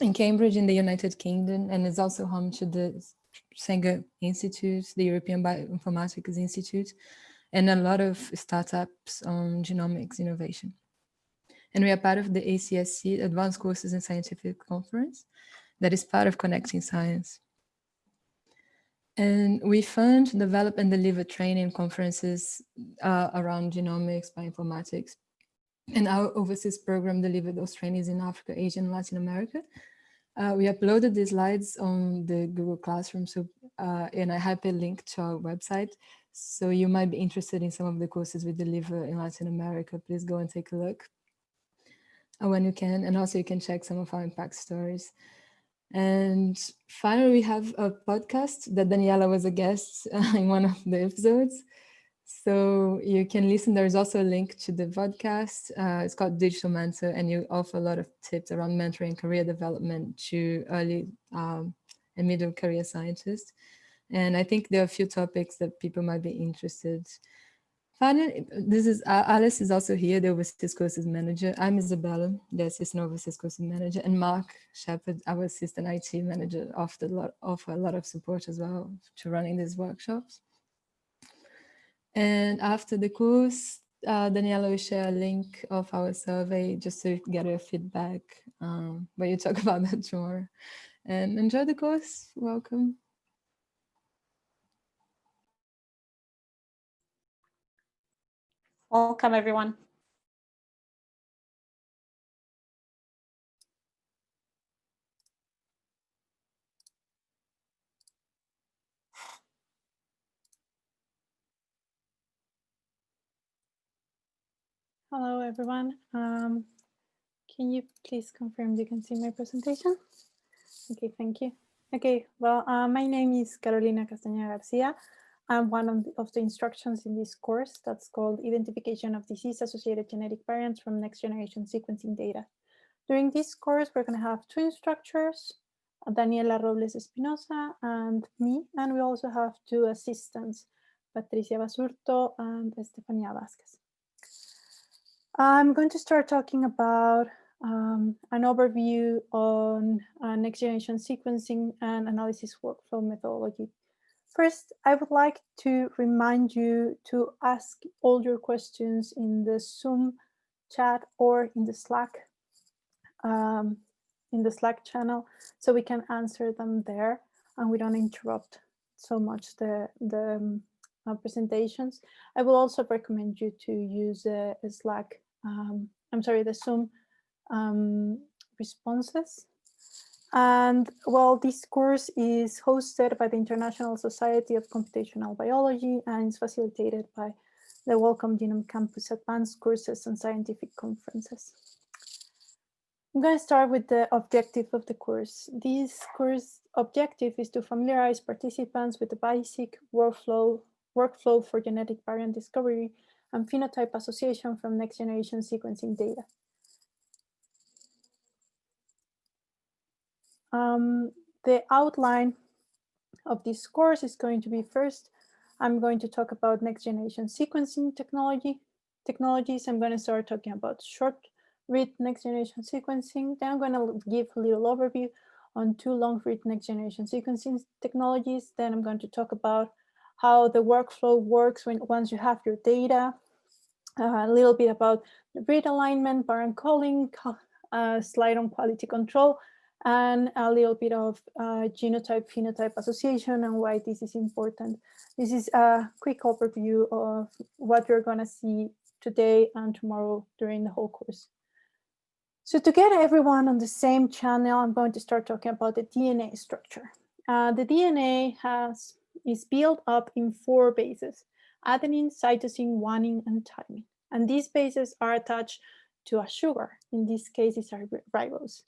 in Cambridge in the United Kingdom, and is also home to the Sanger Institute, the European Bioinformatics Institute, and a lot of startups on genomics innovation. And we are part of the ACSC, Advanced Courses in Scientific Conference, that is part of Connecting Science. And we fund, develop, and deliver training conferences around genomics, bioinformatics. And our overseas program delivered those trainings in Africa, Asia, and Latin America. We uploaded the slides on the Google Classroom, so and I hyperlinked to our website. So you might be interested in some of the courses we deliver in Latin America. Please go and take a look when you can. And also you can check some of our impact stories. And finally, we have a podcast that Daniela was a guest in one of the episodes. So you can listen. There's also a link to the podcast. It's called Digital Mentor, and you offer a lot of tips around mentoring, career development to early and middle career scientists. And I think there are a few topics that people might be interested. Finally, this is Alice is also here, the Overseas Courses Manager. I'm Isabella, the Assistant Overseas Courses Manager, and Mark Shepard, our Assistant IT Manager, offer a lot of support as well to running these workshops. And after the course, Daniela will share a link of our survey just to get your feedback, but you talk about that tomorrow. And enjoy the course. Welcome. Welcome, everyone. Hello, everyone. Can you please confirm you can see my presentation? Okay, thank you. Okay, well, my name is Carolina Castañeda-Garcia. I'm one of the instructions in this course that's called Identification of Disease-Associated Genetic Variants from Next-Generation Sequencing Data. During this course, we're going to have two instructors, Daniela Robels Espinoza and me, and we also have two assistants, Patricia Basurto and Estefanía Vázquez. I'm going to start talking about an overview on next-generation sequencing and analysis workflow methodology. First, I would like to remind you to ask all your questions in the Zoom chat or in the Slack channel, so we can answer them there and we don't interrupt so much the presentations. I will also recommend you to use the Zoom responses. And well, this course is hosted by the International Society of Computational Biology and is facilitated by the Wellcome Genome Campus Advanced Courses and Scientific Conferences. I'm going to start with the objective of the course. This course objective is to familiarize participants with the basic workflow for genetic variant discovery and phenotype association from next-generation sequencing data. The outline of this course is going to be first, I'm going to talk about next-generation sequencing technologies. I'm going to start talking about short-read next-generation sequencing. Then I'm going to give a little overview on two long-read next-generation sequencing technologies. Then I'm going to talk about how the workflow works once you have your data, a little bit about the read alignment, variant calling, slide on quality control, and a little bit of genotype-phenotype association and why this is important. This is a quick overview of what you're going to see today and tomorrow during the whole course. So to get everyone on the same channel, I'm going to start talking about the DNA structure. The DNA is built up in 4 bases: adenine, cytosine, guanine, and thymine. And these bases are attached to a sugar. In this case, it's a ribose.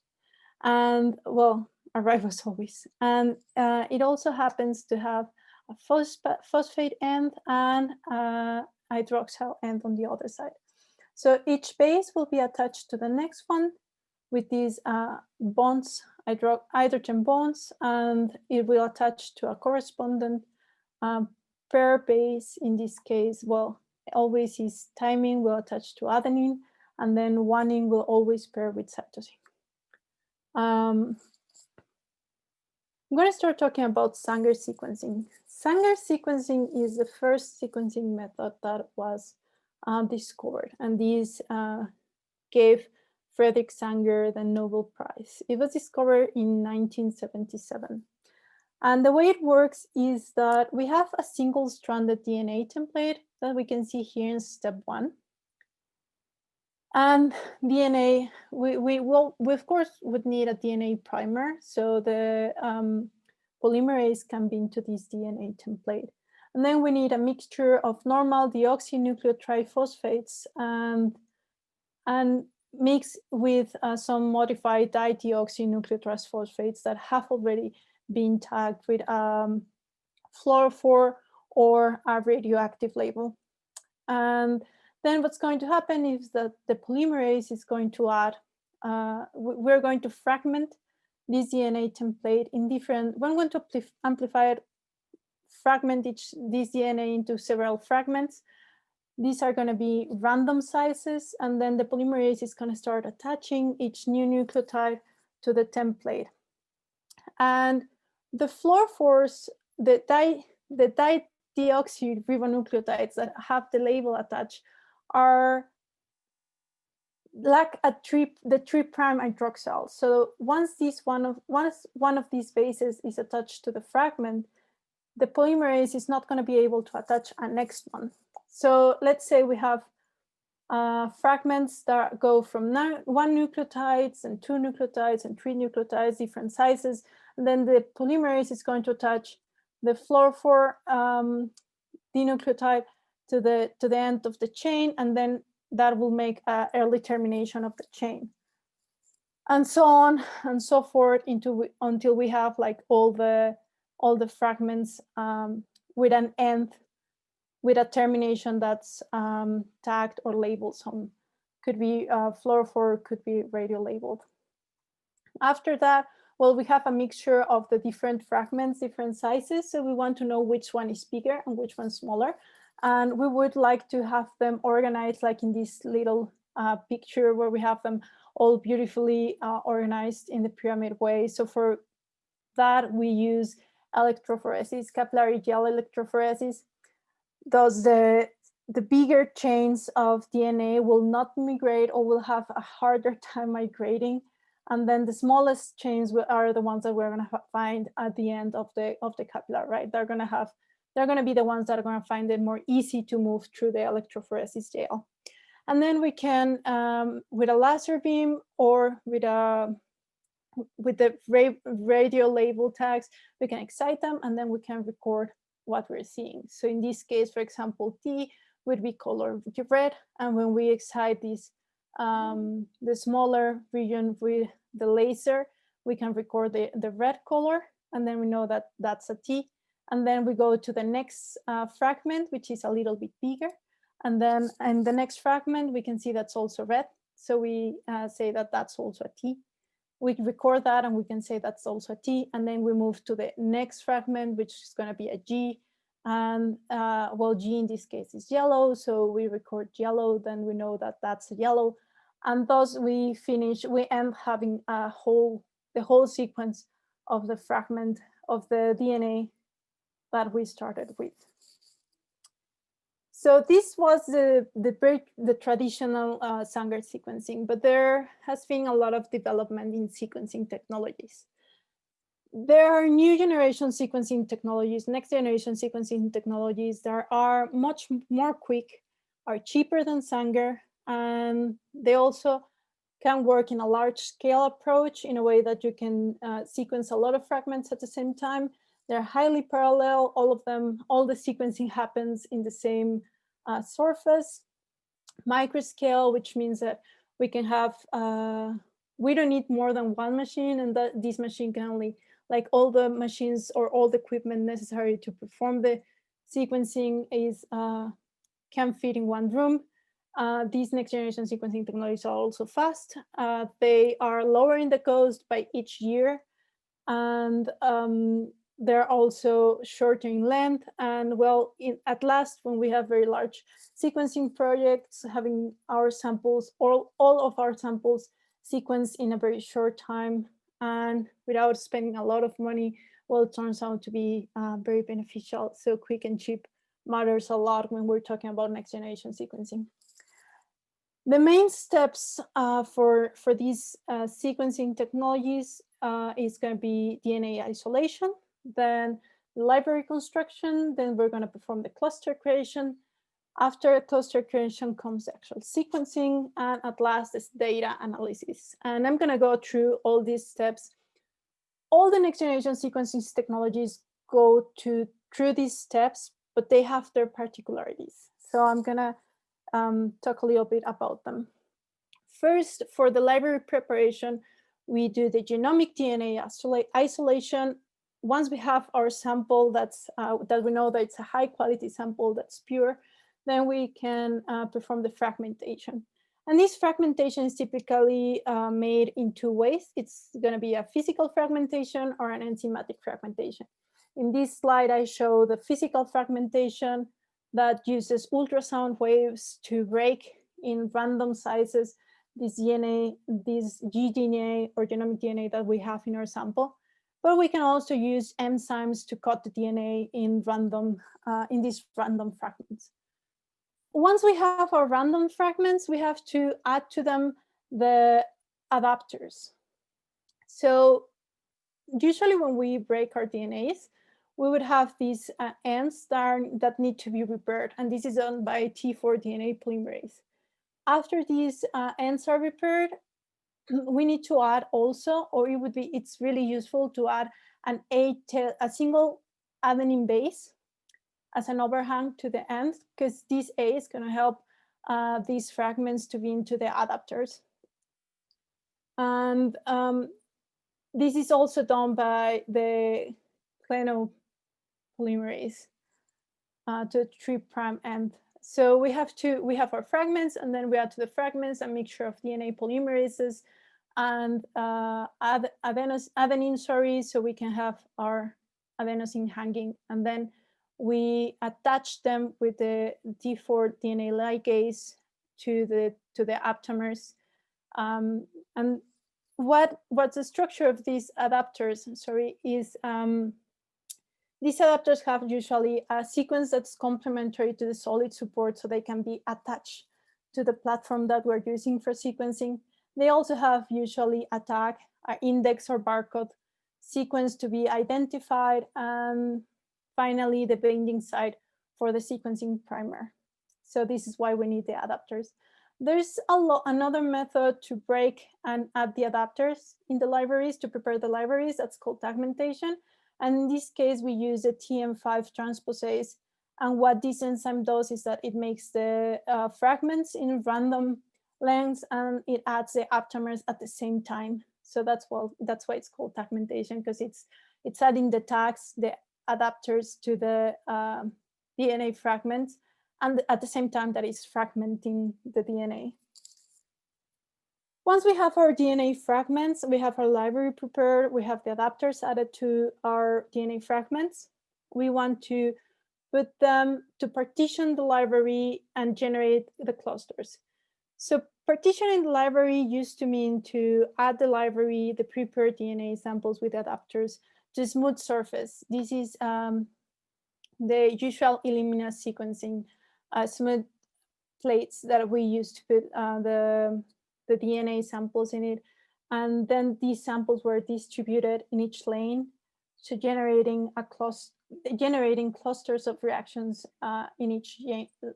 And well, a ribose always. And it also happens to have a phosphate end and a hydroxyl end on the other side. So each base will be attached to the next one with these bonds, hydrogen bonds, and it will attach to a correspondent pair base. In this case, well, always is thymine will attach to adenine, and then guanine will always pair with cytosine. I'm going to start talking about Sanger sequencing. Sanger sequencing is the first sequencing method that was discovered, and this gave Frederick Sanger the Nobel Prize. It was discovered in 1977. And the way it works is that we have a single-stranded DNA template that we can see here in step 1. And DNA, we of course would need a DNA primer, so the polymerase can bind to this DNA template. And then we need a mixture of normal deoxynucleotide phosphates and mix with some modified dideoxynucleotide phosphates that have already been tagged with fluorophore or a radioactive label. And then what's going to happen is that the polymerase is going to add, we're going to fragment this DNA template in different, we're going to amplify it, fragment this DNA into several fragments. These are going to be random sizes, and then the polymerase is going to start attaching each new nucleotide to the template. And the fluorophores, the dideoxyribonucleotides that have the label attached lack the 3' hydroxyl. So once one of these bases is attached to the fragment, the polymerase is not going to be able to attach a next one. So let's say we have fragments that go from 1 nucleotides and 2 nucleotides and 3 nucleotides, different sizes. And then the polymerase is going to attach the fluorophore dinucleotide to the end of the chain, and then that will make an early termination of the chain, and so on and so forth until we have like all the fragments with an end, with a termination that's tagged or labeled. Some could be fluorophore, could be radio labeled. After that, well, we have a mixture of the different fragments, different sizes. So we want to know which one is bigger and which one's smaller. And we would like to have them organized like in this little picture where we have them all beautifully organized in the pyramid way. So for that, we use electrophoresis, capillary gel electrophoresis. Thus, the bigger chains of DNA will not migrate or will have a harder time migrating. And then the smallest chains are the ones that we're going to find at the end of the capillary, right? They're going to be the ones that are going to find it more easy to move through the electrophoresis gel. And then we can, with a laser beam or with the radio label tags, we can excite them, and then we can record what we're seeing. So in this case, for example, T would be colored red, and when we excite this, the smaller region with the laser, we can record the red color, and then we know that that's a T. And then we go to the next fragment, which is a little bit bigger. And then in the next fragment, we can see that's also red. So we say that that's also a T. We record that and we can say that's also a T. And then we move to the next fragment, which is going to be a G. And well, G in this case is yellow. So we record yellow, then we know that that's a yellow. And thus we end having the whole sequence of the fragment of the DNA that we started with. So this was the traditional Sanger sequencing, but there has been a lot of development in sequencing technologies. There are new generation sequencing technologies, next generation sequencing technologies that are much more quick, are cheaper than Sanger, and they also can work in a large scale approach in a way that you can sequence a lot of fragments at the same time. They're highly parallel, all the sequencing happens in the same surface. Microscale, which means that we can have, we don't need more than one machine, and that this machine can only, like all the machines or all the equipment necessary to perform the sequencing can fit in one room. These next generation sequencing technologies are also fast. They are lowering the cost by each year, and they're also shorter in length. And well, at last, when we have very large sequencing projects, having our samples, all of our samples sequenced in a very short time, and without spending a lot of money, well, it turns out to be very beneficial. So quick and cheap matters a lot when we're talking about next generation sequencing. The main steps for these sequencing technologies is going to be DNA isolation, then library construction, then we're going to perform the cluster creation. After cluster creation comes actual sequencing, and at last is data analysis. And I'm going to go through all these steps. All the next generation sequencing technologies go through these steps, but they have their particularities. So I'm going to talk a little bit about them. First, for the library preparation, we do the genomic DNA isolation. Once we have our sample that we know that it's a high quality sample that's pure, then we can perform the fragmentation. And this fragmentation is typically made in two ways. It's going to be a physical fragmentation or an enzymatic fragmentation. In this slide, I show the physical fragmentation that uses ultrasound waves to break in random sizes this DNA, this gDNA or genomic DNA that we have in our sample. But we can also use enzymes to cut the DNA in these random fragments. Once we have our random fragments, we have to add to them the adapters. So usually when we break our DNAs, we would have these ends that need to be repaired, and this is done by T4 DNA polymerase. After these ends are repaired, we need to add also, or it's really useful to add a single adenine base as an overhang to the end, because this A is going to help these fragments to be into the adapters. And this is also done by the polymerase to 3' end. So we have our fragments, and then we add to the fragments a mixture of DNA polymerases and adenine, so we can have our adenosine hanging, and then we attach them with the T4 DNA ligase to the aptamers. And what's the structure of these adapters? Is these adapters have usually a sequence that's complementary to the solid support, so they can be attached to the platform that we're using for sequencing. They also have usually a tag, an index or barcode sequence to be identified, and finally the binding site for the sequencing primer. So this is why we need the adapters. There's another method to break and add the adapters in the libraries to prepare the libraries. That's called tagmentation. And in this case, we use a TM5 transposase. And what this enzyme does is that it makes the fragments in random lengths, and it adds the aptamers at the same time. So that's why it's called tagmentation, because it's adding the tags, the adapters to the DNA fragments, and at the same time that it's fragmenting the DNA. Once we have our DNA fragments, we have our library prepared, we have the adapters added to our DNA fragments. We want to put them to partition the library and generate the clusters. So partitioning the library used to mean to add the library, the prepared DNA samples with adapters to a smooth surface. This is the usual Illumina sequencing smooth plates that we use to put the DNA samples in it. And then these samples were distributed in each lane, so generating clusters of reactions in each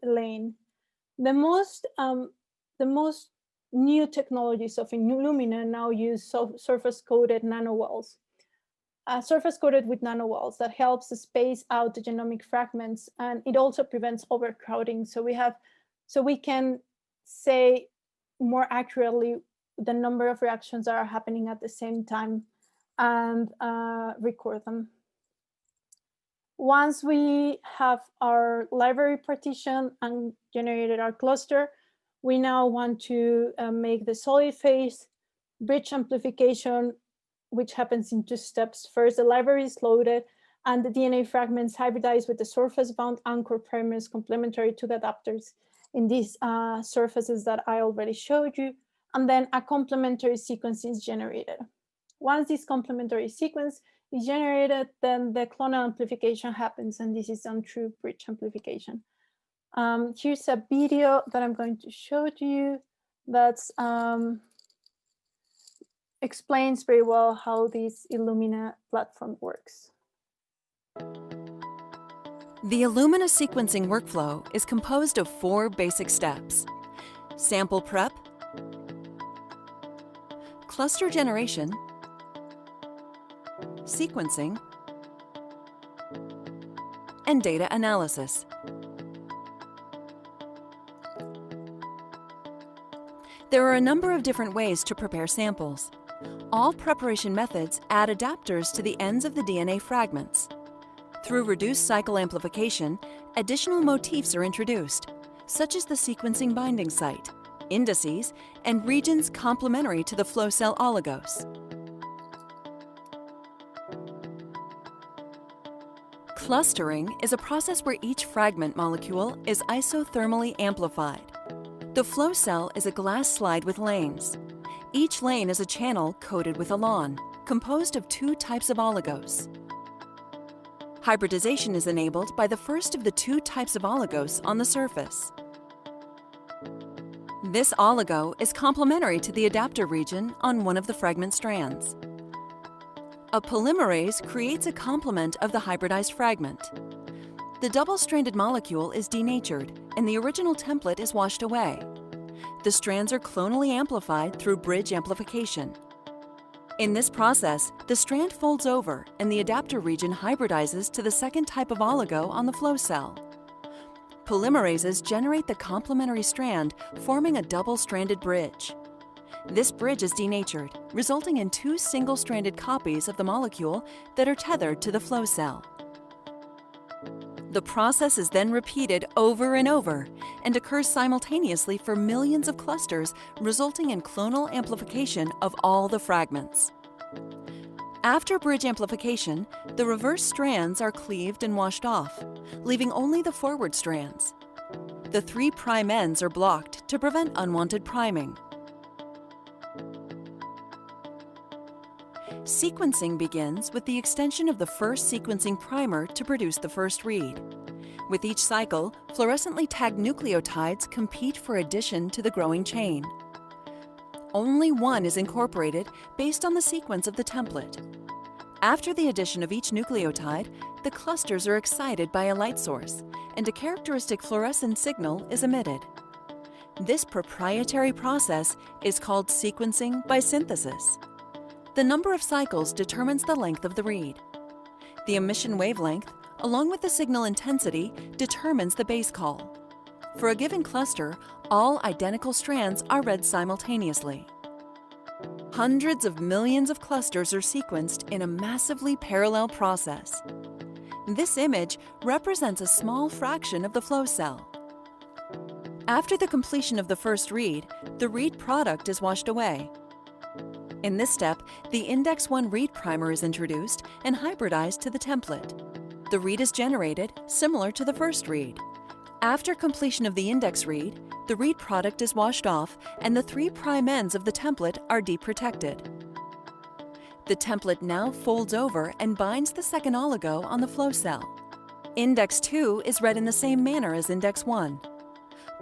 lane. The most new technologies of Illumina now use surface-coated nanowells. Surface-coated with nanowells that helps to space out the genomic fragments, and it also prevents overcrowding. So we can say more accurately the number of reactions that are happening at the same time and record them. Once we have our library partition and generated our cluster, we now want to make the solid phase bridge amplification, which happens in 2 steps. First, the library is loaded and the DNA fragments hybridize with the surface-bound anchor primers complementary to the adapters in these surfaces that I already showed you. And then a complementary sequence is generated. Once this complementary sequence is generated, then the clonal amplification happens, and this is done through bridge amplification. Here's a video that I'm going to show to you that explains very well how this Illumina platform works. The Illumina sequencing workflow is composed of 4 basic steps: sample prep, cluster generation, sequencing, and data analysis. There are a number of different ways to prepare samples. All preparation methods add adapters to the ends of the DNA fragments. Through reduced cycle amplification, additional motifs are introduced, such as the sequencing binding site, indices, and regions complementary to the flow cell oligos. Clustering is a process where each fragment molecule is isothermally amplified. The flow cell is a glass slide with lanes. Each lane is a channel coated with a lawn, composed of 2 types of oligos. Hybridization is enabled by the first of the 2 types of oligos on the surface. This oligo is complementary to the adapter region on one of the fragment strands. A polymerase creates a complement of the hybridized fragment. The double-stranded molecule is denatured, and the original template is washed away. The strands are clonally amplified through bridge amplification. In this process, the strand folds over and the adapter region hybridizes to the second type of oligo on the flow cell. Polymerases generate the complementary strand, forming a double-stranded bridge. This bridge is denatured, resulting in 2 single-stranded copies of the molecule that are tethered to the flow cell. The process is then repeated over and over and occurs simultaneously for millions of clusters, resulting in clonal amplification of all the fragments. After bridge amplification, the reverse strands are cleaved and washed off, leaving only the forward strands. The 3' ends are blocked to prevent unwanted priming. Sequencing begins with the extension of the first sequencing primer to produce the first read. With each cycle, fluorescently tagged nucleotides compete for addition to the growing chain. Only one is incorporated based on the sequence of the template. After the addition of each nucleotide, the clusters are excited by a light source, and a characteristic fluorescent signal is emitted. This proprietary process is called sequencing by synthesis. The number of cycles determines the length of the read. The emission wavelength, along with the signal intensity, determines the base call. For a given cluster, all identical strands are read simultaneously. Hundreds of millions of clusters are sequenced in a massively parallel process. This image represents a small fraction of the flow cell. After the completion of the first read, the read product is washed away. In this step, the Index 1 read primer is introduced and hybridized to the template. The read is generated, similar to the first read. After completion of the index read, the read product is washed off and the 3' ends of the template are deprotected. The template now folds over and binds the second oligo on the flow cell. Index 2 is read in the same manner as Index 1.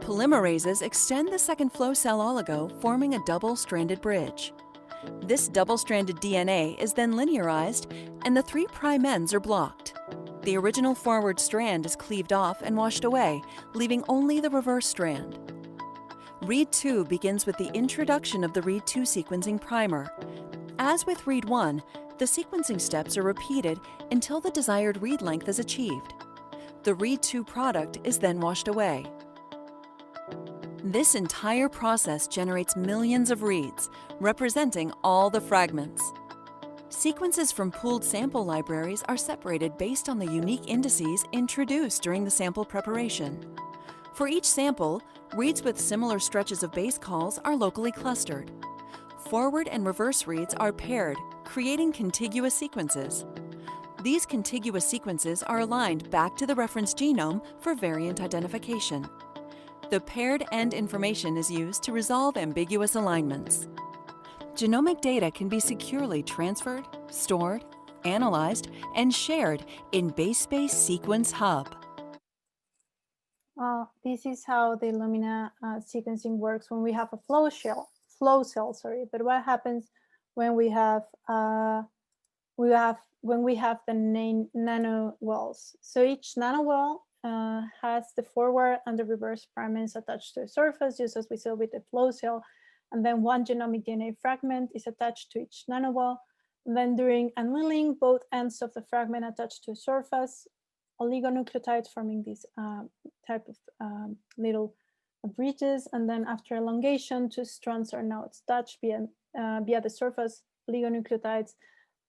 Polymerases extend the second flow cell oligo, forming a double-stranded bridge. This double-stranded DNA is then linearized and the 3' ends are blocked. The original forward strand is cleaved off and washed away, leaving only the reverse strand. Read 2 begins with the introduction of the Read 2 sequencing primer. As with Read 1, the sequencing steps are repeated until the desired read length is achieved. The Read 2 product is then washed away. This entire process generates millions of reads, representing all the fragments. Sequences from pooled sample libraries are separated based on the unique indices introduced during the sample preparation. For each sample, reads with similar stretches of base calls are locally clustered. Forward and reverse reads are paired, creating contiguous sequences. These contiguous sequences are aligned back to the reference genome for variant identification. The paired end information is used to resolve ambiguous alignments. genomic data can be securely transferred, stored, analyzed, and shared in BaseSpace Sequence Hub. This is how the Illumina sequencing works when we have a flow cell. But what happens when we have the nanowells? So each nanowell has the forward and the reverse fragments attached to the surface, just as we saw with the flow cell. And then one genomic DNA fragment is attached to each nanowell. And then during annealing, both ends of the fragment attached to the surface, oligonucleotides forming this type of little bridges. And then after elongation, two strands are now attached via the surface oligonucleotides.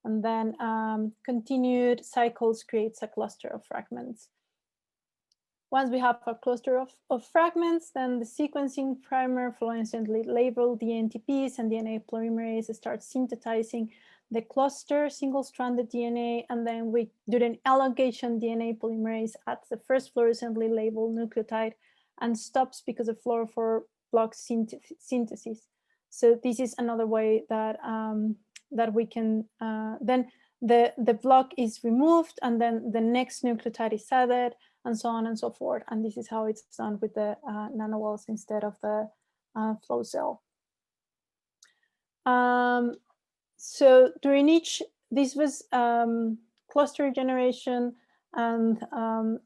And then continued cycles creates a cluster of fragments. Once we have a cluster of fragments, then the sequencing primer fluorescently labeled DNTPs and DNA polymerase start synthesizing the cluster single-stranded DNA, and then during elongation, DNA polymerase adds the first fluorescently labeled nucleotide and stops because the fluorophore blocks synthesis. So this is another way that that we can then the block is removed, and then the next nucleotide is added, and so on and so forth. And this is how it's done with the nanowells instead of the flow cell. So during this was cluster generation and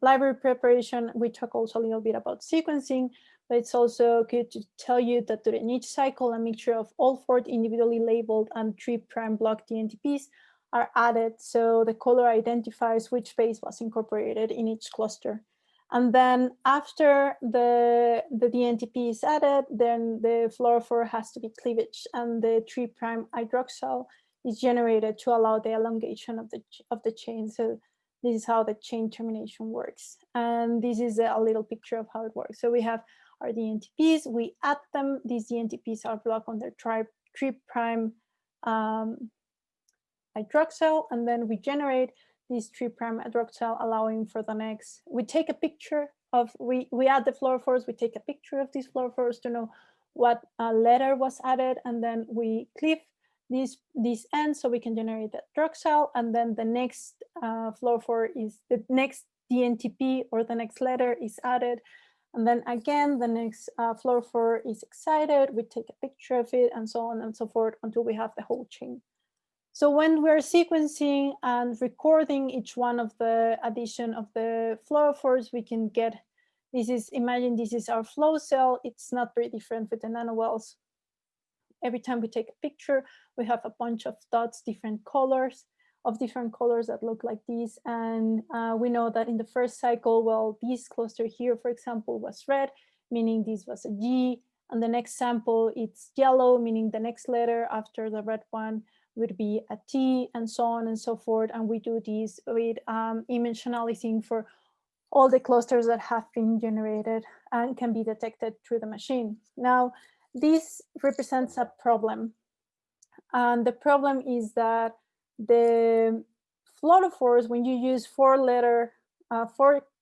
library preparation. We talk also a little bit about sequencing, but it's also good to tell you that during each cycle, a mixture of all 4 individually labeled and 3' block DNTPs are added. So the color identifies which base was incorporated in each cluster. And then after the DNTP is added, then the fluorophore has to be cleavaged, and the 3' hydroxyl is generated to allow the elongation of the chain. So this is how the chain termination works. And this is a little picture of how it works. So we have our DNTPs, we add them. These DNTPs are blocked on their 3' hydroxyl, and then we generate this 3' hydroxyl, allowing for the next. We take a picture of, we add the fluorophores, we take a picture of these fluorophores to know what letter was added, and then we cleave these ends so we can generate the hydroxyl, and then the next fluorophore is the next DNTP or the next letter is added, and then again the next fluorophore is excited, we take a picture of it, and so on and so forth until we have the whole chain. So when we're sequencing and recording each one of the addition of the fluorophores, we can get, imagine this is our flow cell. It's not very different with the nanowells. Every time we take a picture, we have a bunch of dots, different colors that look like these. And we know that in the first cycle, well, this cluster here, for example, was red, meaning this was a G. And the next sample, it's yellow, meaning the next letter after the red one would be a T, and so on and so forth. And we do this with image analyzing for all the clusters that have been generated and can be detected through the machine. Now, this represents a problem. And the problem is that the fluorophores, when you use 4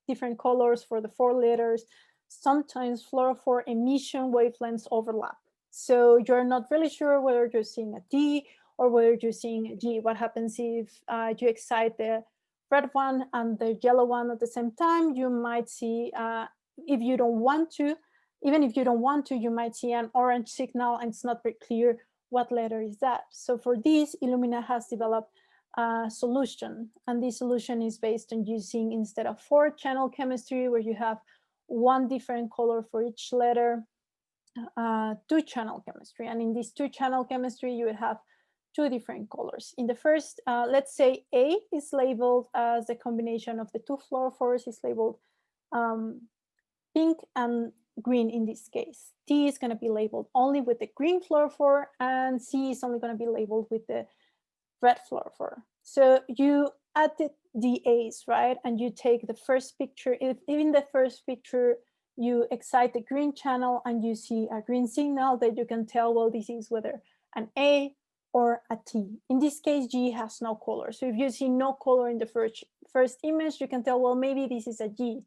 different colors for the 4 letters, sometimes fluorophore emission wavelengths overlap. So you're not really sure whether you're seeing a T or whether you're seeing a G. What happens if you excite the red one and the yellow one at the same time? You might see, if you don't want to, even if you don't want to, you might see an orange signal, and it's not very clear what letter is that. So for this, Illumina has developed a solution. And this solution is based on using, instead of 4-channel chemistry, where you have 1 different color for each letter, 2-channel chemistry. And in this 2-channel chemistry, you would have 2 different colors. In the first, let's say A is labeled as the combination of the 2 fluorophores, is labeled pink and green in this case. T is going to be labeled only with the green fluorophore, and C is only going to be labeled with the red fluorophore. So you add the A's, right? And you take the first picture. If in the first picture you excite the green channel and you see a green signal, that you can tell, well, this is whether an A or a T. In this case, G has no color. So if you see no color in the first image, you can tell, well, maybe this is a G.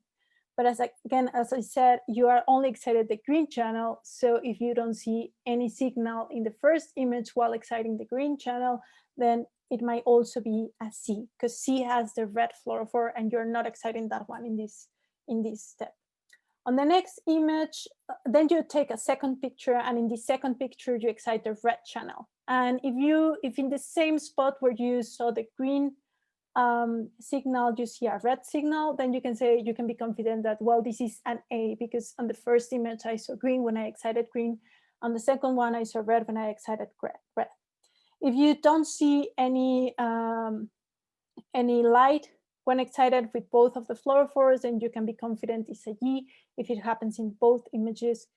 But again, as I said, you are only excited the green channel. So if you don't see any signal in the first image while exciting the green channel, then it might also be a C, because C has the red fluorophore and you're not exciting that one in this step. On the next image, then you take a second picture, and in the second picture you excite the red channel. And if in the same spot where you saw the green signal, you see a red signal, then you can be confident that, well, this is an A, because on the first image I saw green when I excited green. On the second one I saw red when I excited red. If you don't see any light when excited with both of the fluorophores, then you can be confident it's a G if it happens in both images.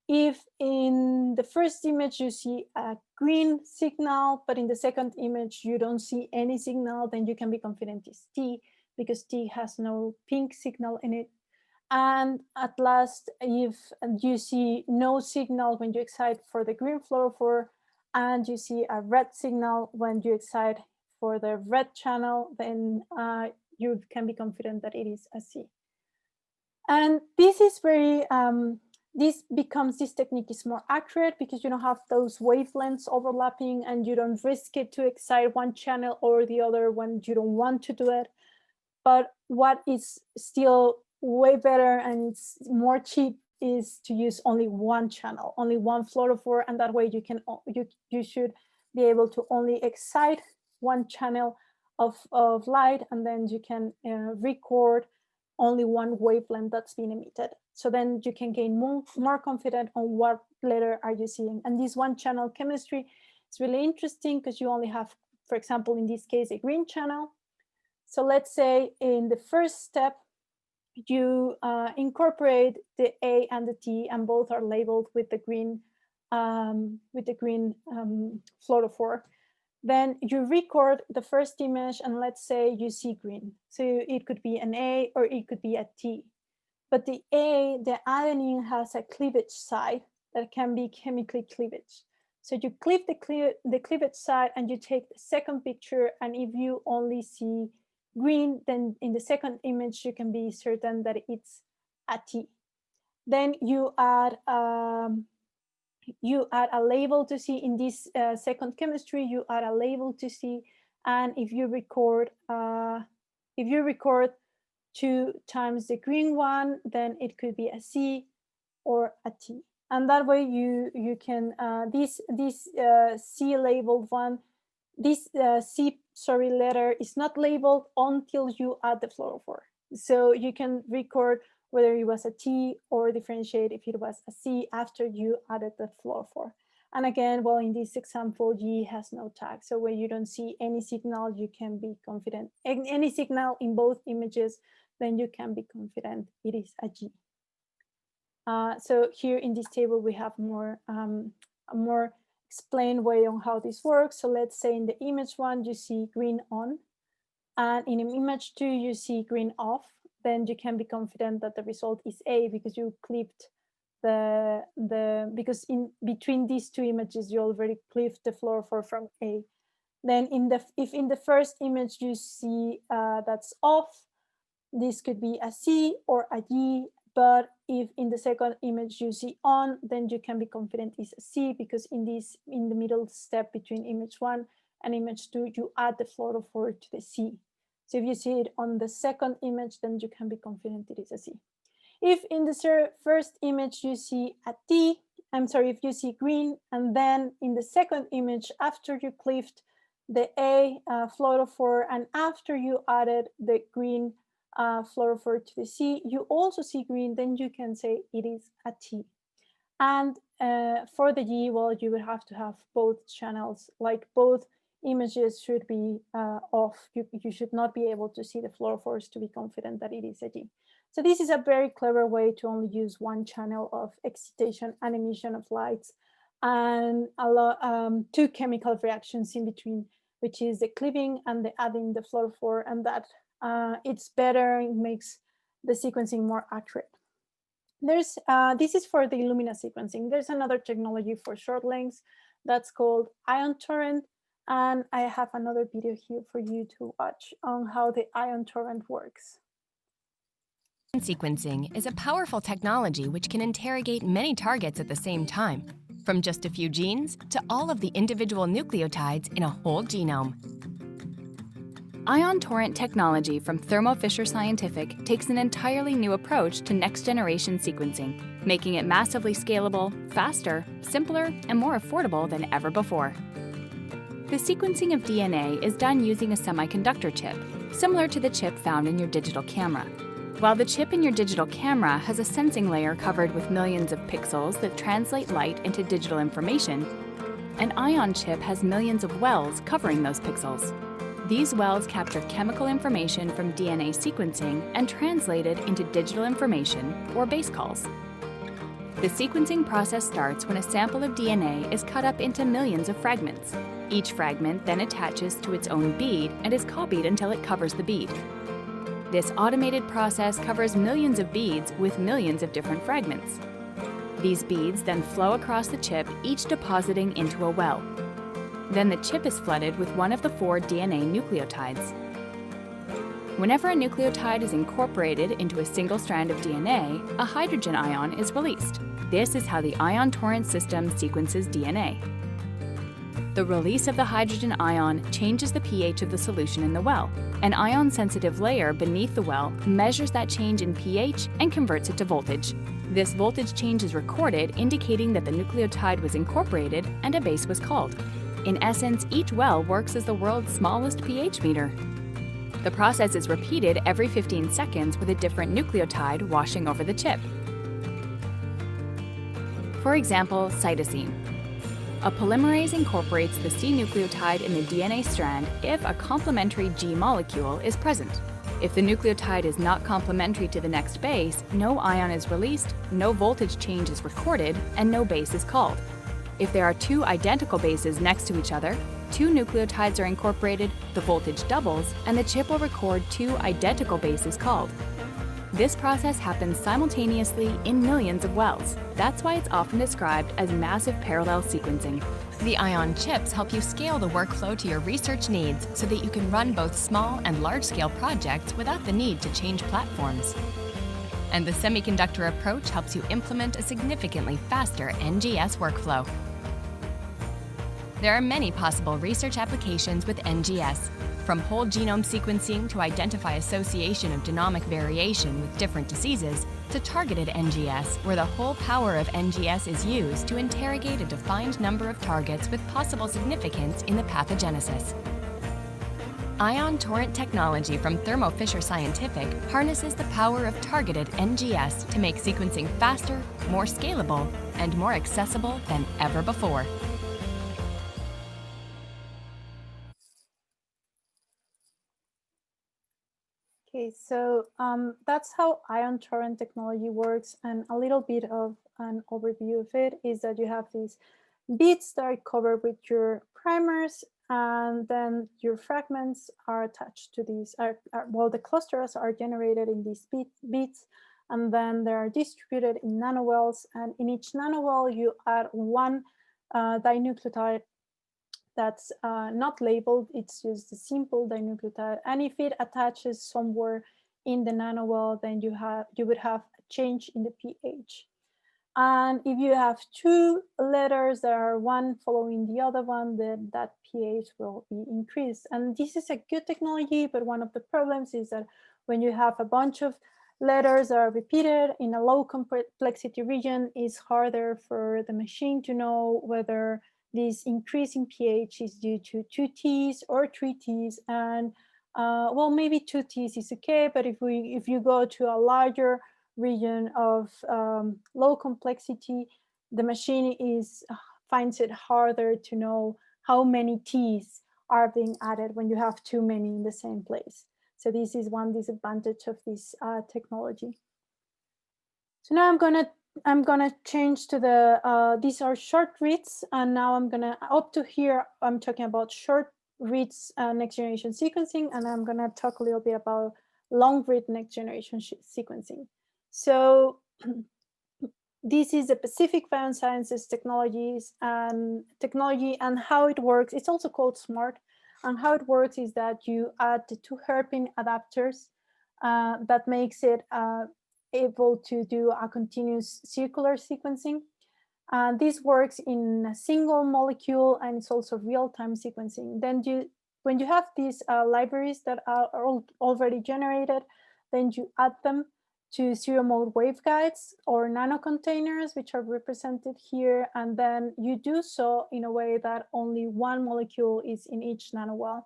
If in the first image you see a green signal, but in the second image you don't see any signal, then you can be confident it's T, because T has no pink signal in it. And at last, if you see no signal when you excite for the green fluorophore, and you see a red signal when you excite for the red channel, then you can be confident that it is a C. And this is very, this technique is more accurate because you don't have those wavelengths overlapping, and you don't risk it to excite one channel or the other when you don't want to do it. But what is still way better and it's more cheap is to use only one channel, only one fluorophore, and that way you should be able to only excite one channel of light, and then you can record only one wavelength that's being emitted. So then you can gain more confident on what letter are you seeing. And this one channel chemistry is really interesting because you only have, for example, in this case, a green channel. So let's say in the first step, you incorporate the A and the T, and both are labeled with the green fluorophore. Then you record the first image, and let's say you see green. So it could be an A or it could be a T. But the A, the adenine has a cleavage side that can be chemically cleavage. So you cleave the cleavage side and you take the second picture, and if you only see green, then in the second image you can be certain that it's a T. Then you add a label to see. In this second chemistry, you add a label to see, and if you record 2 times the green one, then it could be a C or a T. And that way you can this C labeled one, this C letter is not labeled until you add the fluorophore. So you can record whether it was a T or differentiate if it was a C after you added the fluorophore. And again, well, in this example, G has no tag. So when you don't see any signal, you can be confident. Any signal in both images, then you can be confident it is a G. So here in this table, we have a more explained way on how this works. So let's say in the image 1, you see green on, and in image 2, you see green off. Then you can be confident that the result is A because you clipped because in between these 2 images, you already clipped the fluorophore from A. Then if in the first image you see that's off, this could be a C or a G. But if in the second image you see on, then you can be confident it's a C because in the middle step between image 1 and image 2, you add the fluorophore to the C. So if you see it on the second image, then you can be confident it is a C. If in the first image you see a T, if you see green, and then in the second image, after you clipped the A fluorophore and after you added the green fluorophore to the C, you also see green, then you can say it is a T. And for the G, well, you would have to have both channels, like both images should be off. You should not be able to see the fluorophores to be confident that it is a G. So this is a very clever way to only use one channel of excitation and emission of lights, and 2 chemical reactions in between, which is the cleaving and the adding the fluorophore, and that it's better, it makes the sequencing more accurate. There's this is for the Illumina sequencing. There's another technology for short lengths that's called ion torrent, and I have another video here for you to watch on how the ion torrent works. Sequencing is a powerful technology which can interrogate many targets at the same time, from just a few genes to all of the individual nucleotides in a whole genome. Ion Torrent technology from Thermo Fisher Scientific takes an entirely new approach to next-generation sequencing, making it massively scalable, faster, simpler, and more affordable than ever before. The sequencing of DNA is done using a semiconductor chip, similar to the chip found in your digital camera. While the chip in your digital camera has a sensing layer covered with millions of pixels that translate light into digital information, an ion chip has millions of wells covering those pixels. These wells capture chemical information from DNA sequencing and translate it into digital information, or base calls. The sequencing process starts when a sample of DNA is cut up into millions of fragments. Each fragment then attaches to its own bead and is copied until it covers the bead. This automated process covers millions of beads with millions of different fragments. These beads then flow across the chip, each depositing into a well. Then the chip is flooded with one of the 4 DNA nucleotides. Whenever a nucleotide is incorporated into a single strand of DNA, a hydrogen ion is released. This is how the Ion Torrent system sequences DNA. The release of the hydrogen ion changes the pH of the solution in the well. An ion-sensitive layer beneath the well measures that change in pH and converts it to voltage. This voltage change is recorded, indicating that the nucleotide was incorporated and a base was called. In essence, each well works as the world's smallest pH meter. The process is repeated every 15 seconds with a different nucleotide washing over the chip. For example, cytosine. A polymerase incorporates the C nucleotide in the DNA strand if a complementary G molecule is present. If the nucleotide is not complementary to the next base, no ion is released, no voltage change is recorded, and no base is called. If there are 2 identical bases next to each other, 2 nucleotides are incorporated, the voltage doubles, and the chip will record 2 identical bases called. This process happens simultaneously in millions of wells. That's why it's often described as massive parallel sequencing. The ion chips help you scale the workflow to your research needs so that you can run both small and large-scale projects without the need to change platforms. And the semiconductor approach helps you implement a significantly faster NGS workflow. There are many possible research applications with NGS, from whole genome sequencing to identify association of genomic variation with different diseases, to targeted NGS, where the whole power of NGS is used to interrogate a defined number of targets with possible significance in the pathogenesis. Ion Torrent technology from Thermo Fisher Scientific harnesses the power of targeted NGS to make sequencing faster, more scalable, and more accessible than ever before. Okay, so that's how Ion Torrent technology works, and a little bit of an overview of it is that you have these beads that are covered with your primers, and then your fragments are attached to these, well, the clusters are generated in these beads, and then they are distributed in nanowells, and in each nanowell you add 1 dinucleotide that's not labeled, it's just a simple dinucleotide. And if it attaches somewhere in the nanowell, then you would have a change in the pH. And if you have 2 letters that are one following the other one, then that pH will be increased. And this is a good technology, but one of the problems is that when you have a bunch of letters that are repeated in a low complexity region, it's harder for the machine to know whether this increase in pH is due to 2 T's or 3 T's, and well, maybe 2 T's is okay, but if you go to a larger region of low complexity, the machine finds it harder to know how many T's are being added when you have too many in the same place. So this is one disadvantage of this technology. So now I'm gonna change to the, these are short reads, and now up to here, I'm talking about short reads next generation sequencing, and I'm gonna talk a little bit about long read next generation sequencing. So this is a Pacific Biosciences technology and how it works. It's also called SMART, and how it works is that you add the 2 hairpin adapters that makes it able to do a continuous circular sequencing. This works in a single molecule, and it's also real-time sequencing. Then when you have these libraries that are already generated, then you add them to zero-mode waveguides or nanocontainers, which are represented here, and then you do so in a way that only one molecule is in each nanowell.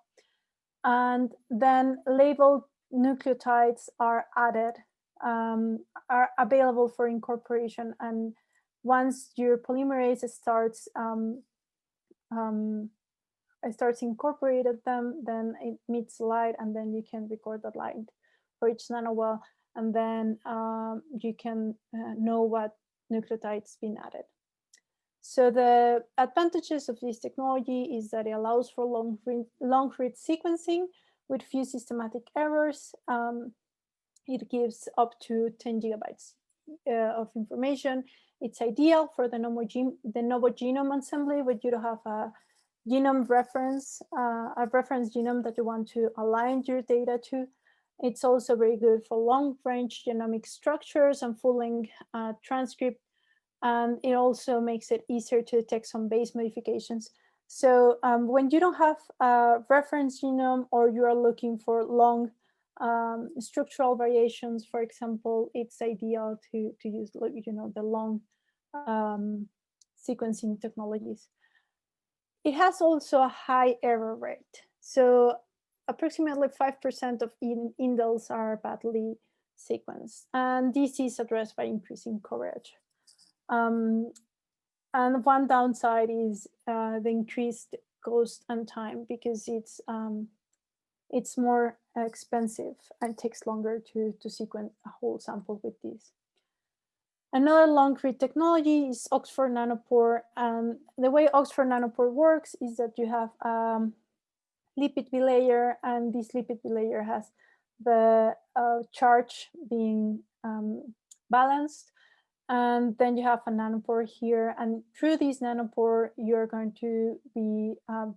And then labeled nucleotides are added, are available for incorporation, and once your polymerase starts incorporated them, then it meets light, and then you can record that light for each nanowell, and then you can know what nucleotides been added. So the advantages of this technology is that it allows for long-read sequencing with few systematic errors. It gives up to 10 gigabytes of information. It's ideal for the novel genome assembly, where you don't have a genome reference, a reference genome that you want to align your data to. It's also very good for long-range genomic structures and full-length transcript, and it also makes it easier to detect some base modifications. So when you don't have a reference genome, or you are looking for long structural variations, for example, it's ideal to use, the long sequencing technologies. It has also a high error rate. So approximately 5% of indels are badly sequenced, and this is addressed by increasing coverage. And one downside is the increased cost and time, because it's more expensive and takes longer to sequence a whole sample with this. Another long-read technology is Oxford Nanopore, and the way Oxford Nanopore works is that you have lipid bilayer, and this lipid bilayer has the charge being balanced, and then you have a nanopore here, and through this nanopore you're going to be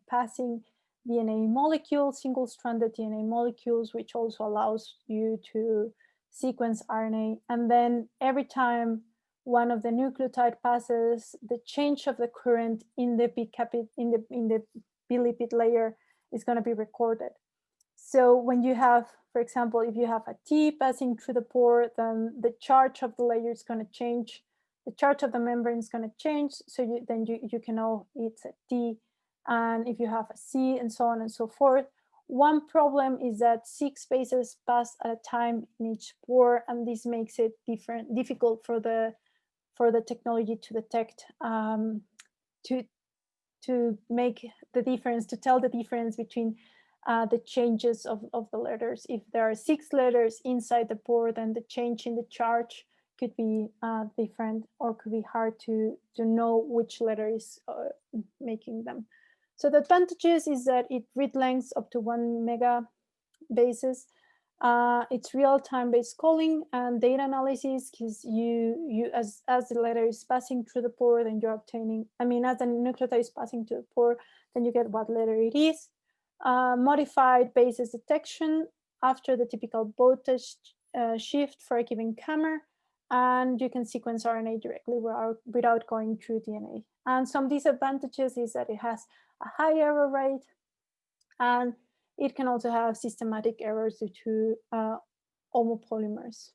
passing DNA molecules, single-stranded DNA molecules, which also allows you to sequence RNA. And then every time one of the nucleotide passes, the change of the current in the bilipid layer is going to be recorded. So when you have, for example, if you have a T passing through the pore, then the charge of the layer is going to change. The charge of the membrane is going to change. So then you can know it's a T. And if you have a C, and so on and so forth. One problem is that 6 bases pass at a time in each pore, and this makes it difficult for the technology to detect, to make the difference, to tell the difference between the changes of the letters. If there are 6 letters inside the pore, then the change in the charge could be different, or could be hard to know which letter is making them. So the advantages is that it read lengths up to 1 mega bases. It's real-time based calling and data analysis, because as the letter is passing through the pore, then you're obtaining, as the nucleotide is passing to the pore, then you get what letter it is. Modified bases detection after the typical voltage shift for a given camera, and you can sequence RNA directly without going through DNA. And some disadvantages is that it has a high error rate, and it can also have systematic errors due to homopolymers.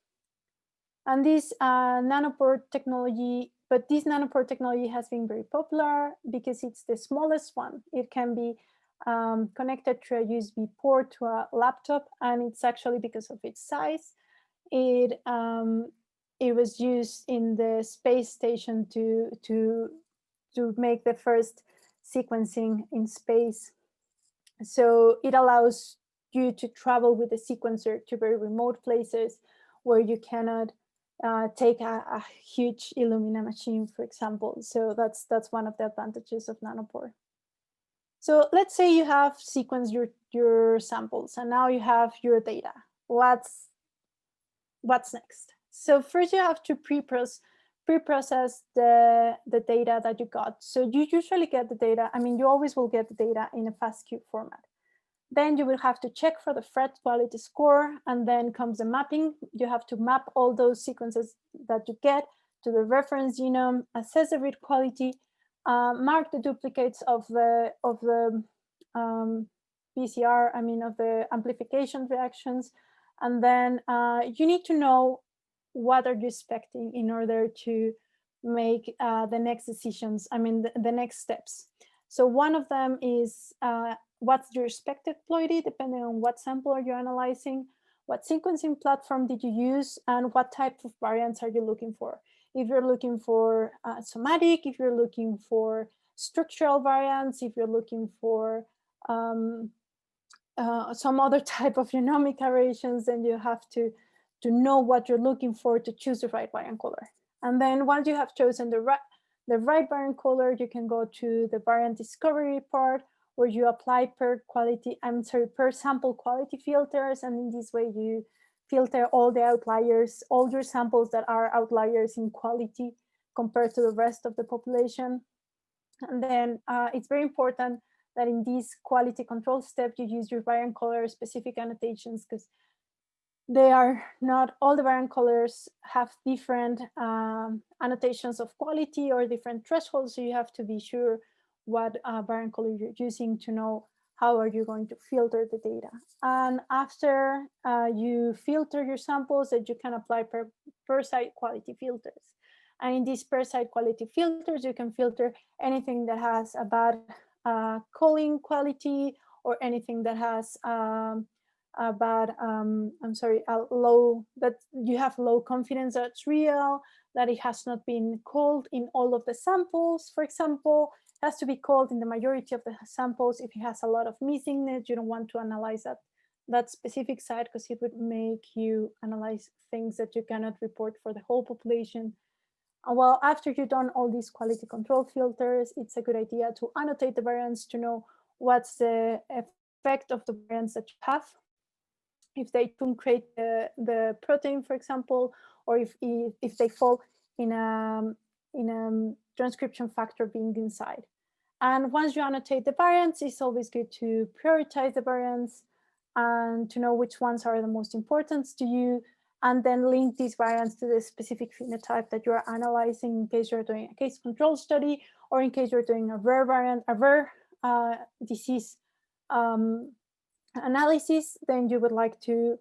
And this nanopore technology, this nanopore technology has been very popular because it's the smallest one. It can be connected through a USB port to a laptop, and it's actually because of its size. It was used in the space station to make the first sequencing in space. So it allows you to travel with the sequencer to very remote places where you cannot take a huge Illumina machine, for example. So that's one of the advantages of Nanopore. So let's say you have sequenced your samples, and now you have your data. What's next? So first you have to pre-process the data that you got. So you usually get the data, you always will get the data in a FASTQ format. Then you will have to check for the Phred quality score, and then comes the mapping. You have to map all those sequences that you get to the reference genome, assess the read quality, mark the duplicates of the PCR, I mean of the amplification reactions, and then you need to know what are you expecting in order to make the next decisions, I mean the next steps. So one of them is what's your expected ploidy, depending on what sample are you analyzing, what sequencing platform did you use, and what type of variants are you looking for. If you're looking for somatic, if you're looking for structural variants, if you're looking for some other type of genomic variations, then you have to know what you're looking for to choose the right variant color. And then once you have chosen the right variant color, you can go to the variant discovery part, where you apply per sample quality filters. And in this way, you filter all the outliers, all your samples that are outliers in quality compared to the rest of the population. And then it's very important that in this quality control step, you use your variant color specific annotations, because they are not all the variant colors have different annotations of quality or different thresholds. So you have to be sure what variant color you're using to know how are you going to filter the data. And after you filter your samples, that you can apply per site quality filters. And in these per site quality filters, you can filter anything that has a bad calling quality, or anything that has a low, that you have low confidence that's real, that it has not been called in all of the samples. For example, it has to be called in the majority of the samples. If it has a lot of missingness, you don't want to analyze that specific site, because it would make you analyze things that you cannot report for the whole population. Well, after you've done all these quality control filters, it's a good idea to annotate the variants to know what's the effect of the variants that you have. If they truncate the protein, for example, or if they fall in a transcription factor being inside. And once you annotate the variants, it's always good to prioritize the variants and to know which ones are the most important to you, and then link these variants to the specific phenotype that you're analyzing, in case you're doing a case control study, or in case you're doing a rare disease analysis. Then you would like to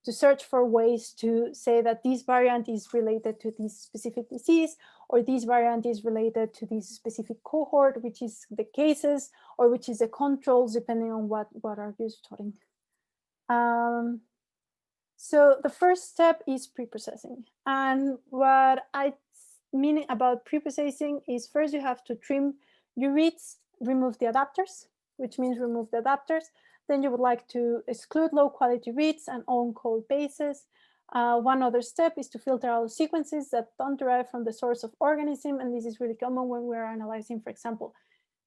search for ways to say that this variant is related to this specific disease, or this variant is related to this specific cohort, which is the cases, or which is the controls, depending on what are you studying. So the first step is preprocessing. And what I mean about preprocessing is, first you have to trim your reads, remove the adapters, which means remove the adapters. Then you would like to exclude low quality reads and on-call bases. One other step is to filter out sequences that don't derive from the source of organism. And this is really common when we're analyzing, for example,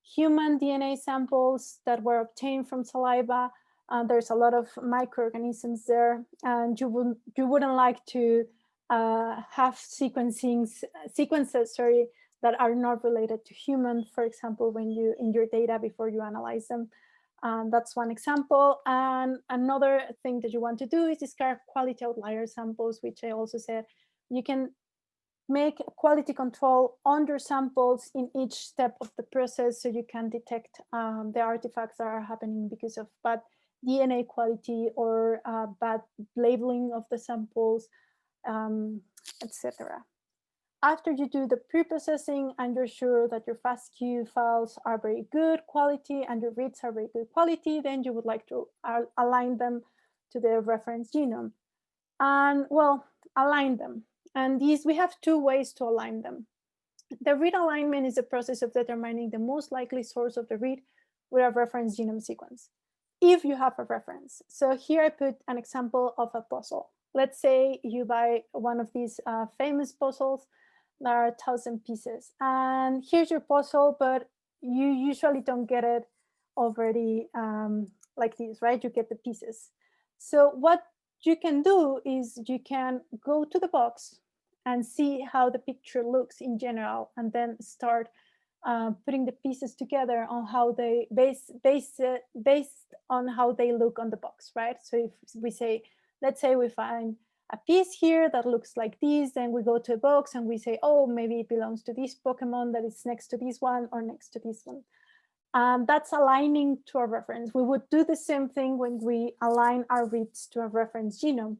human DNA samples that were obtained from saliva. There's a lot of microorganisms there, and you wouldn't like to have sequences that are not related to human, for example, when you in your data before you analyze them. That's one example. And another thing that you want to do is discard quality outlier samples, which I also said. You can make quality control on your samples in each step of the process, so you can detect the artifacts that are happening because of bad DNA quality or bad labeling of the samples, etc. After you do the pre-processing and you're sure that your FASTQ files are very good quality and your reads are very good quality, then you would like to align them to the reference genome. And well, align them. And we have two ways to align them. The read alignment is the process of determining the most likely source of the read with a reference genome sequence, if you have a reference. So here I put an example of a puzzle. Let's say you buy one of these famous puzzles. There are 1,000 pieces. And here's your puzzle, but you usually don't get it already like this, right? You get the pieces. So what you can do is you can go to the box and see how the picture looks in general, and then start putting the pieces together on how they based on how they look on the box, right? So if we say, let's say we find a piece here that looks like this, then we go to a box and we say, oh, maybe it belongs to this Pokemon that is next to this one or next to this one. That's aligning to a reference. We would do the same thing when we align our reads to a reference genome.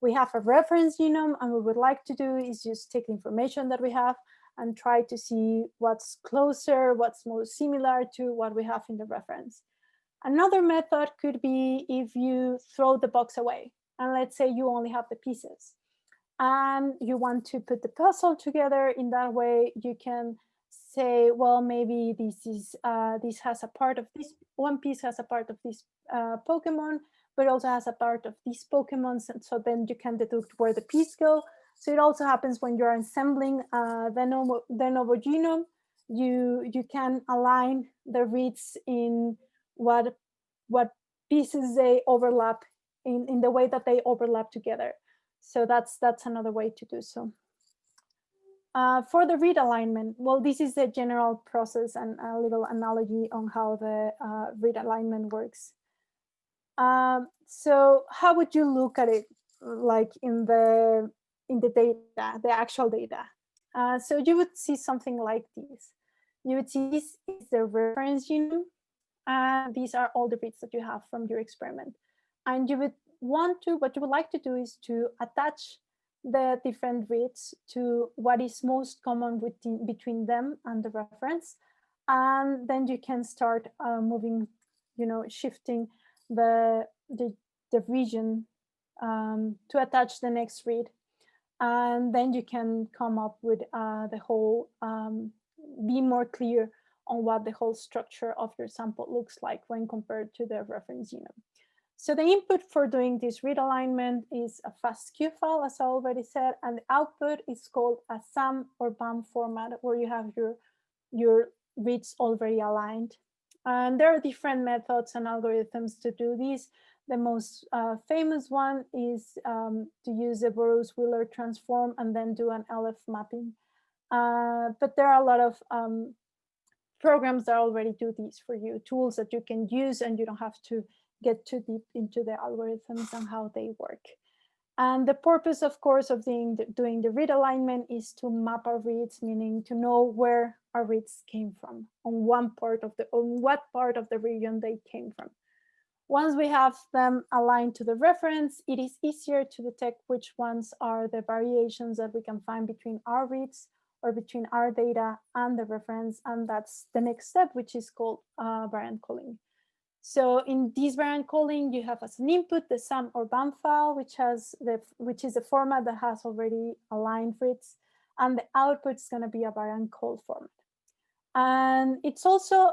We have a reference genome, and what we would like to do is just take the information that we have and try to see what's closer, what's most similar to what we have in the reference. Another method could be if you throw the box away, and let's say you only have the pieces, and you want to put the puzzle together. In that way, you can say, well, maybe this has a part of this, one piece has a part of this Pokemon, but also has a part of these Pokemons, and so then you can deduct where the piece go. So it also happens when you're assembling the novo genome. You can align the reads in what pieces they overlap in the way that they overlap together. So that's another way to do so. For the read alignment, well, this is the general process and a little analogy on how the read alignment works. So how would you look at it, like in the data, the actual data? So you would see something like this. You would see this is the reference genome, and these are all the reads that you have from your experiment. And you would want to, what you would like to do is to attach the different reads to what is most common between them and the reference. And then you can start moving, shifting the region to attach the next read. And then you can come up with the whole, be more clear on what the whole structure of your sample looks like when compared to the reference genome. So the input for doing this read alignment is a FASTQ file, as I already said, and the output is called a SAM or BAM format, where you have your reads already aligned. And there are different methods and algorithms to do this. The most famous one is to use the Burrows-Wheeler transform and then do an LF mapping. But there are a lot of programs that already do this for you, tools that you can use, and you don't have to get too deep into the algorithms and how they work. And the purpose, of course, of doing the read alignment is to map our reads, meaning to know where our reads came from, on what part of the region they came from. Once we have them aligned to the reference, it is easier to detect which ones are the variations that we can find between our reads or between our data and the reference. And that's the next step, which is called variant calling. So in this variant calling, you have as an input the SAM or BAM file, which is a format that has already aligned reads, and the output is going to be a variant call format. And it also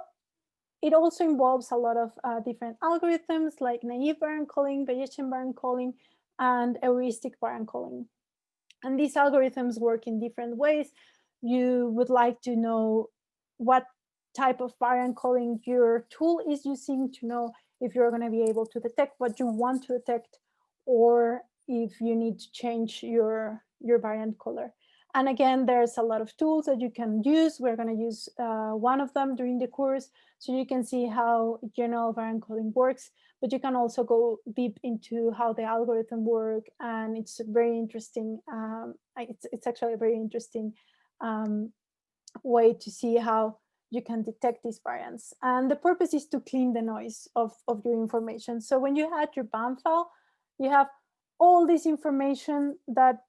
involves a lot of different algorithms like naive variant calling, Bayesian variant calling, and heuristic variant calling. And these algorithms work in different ways. You would like to know what type of variant calling your tool is using to know if you're going to be able to detect what you want to detect, or if you need to change your variant caller. And again, there's a lot of tools that you can use. We're going to use one of them during the course, so you can see how general variant calling works, but you can also go deep into how the algorithm work, and it's very interesting. It's actually a very interesting way to see how you can detect these variants. And the purpose is to clean the noise of your information. So when you had your BAM file, you have all this information that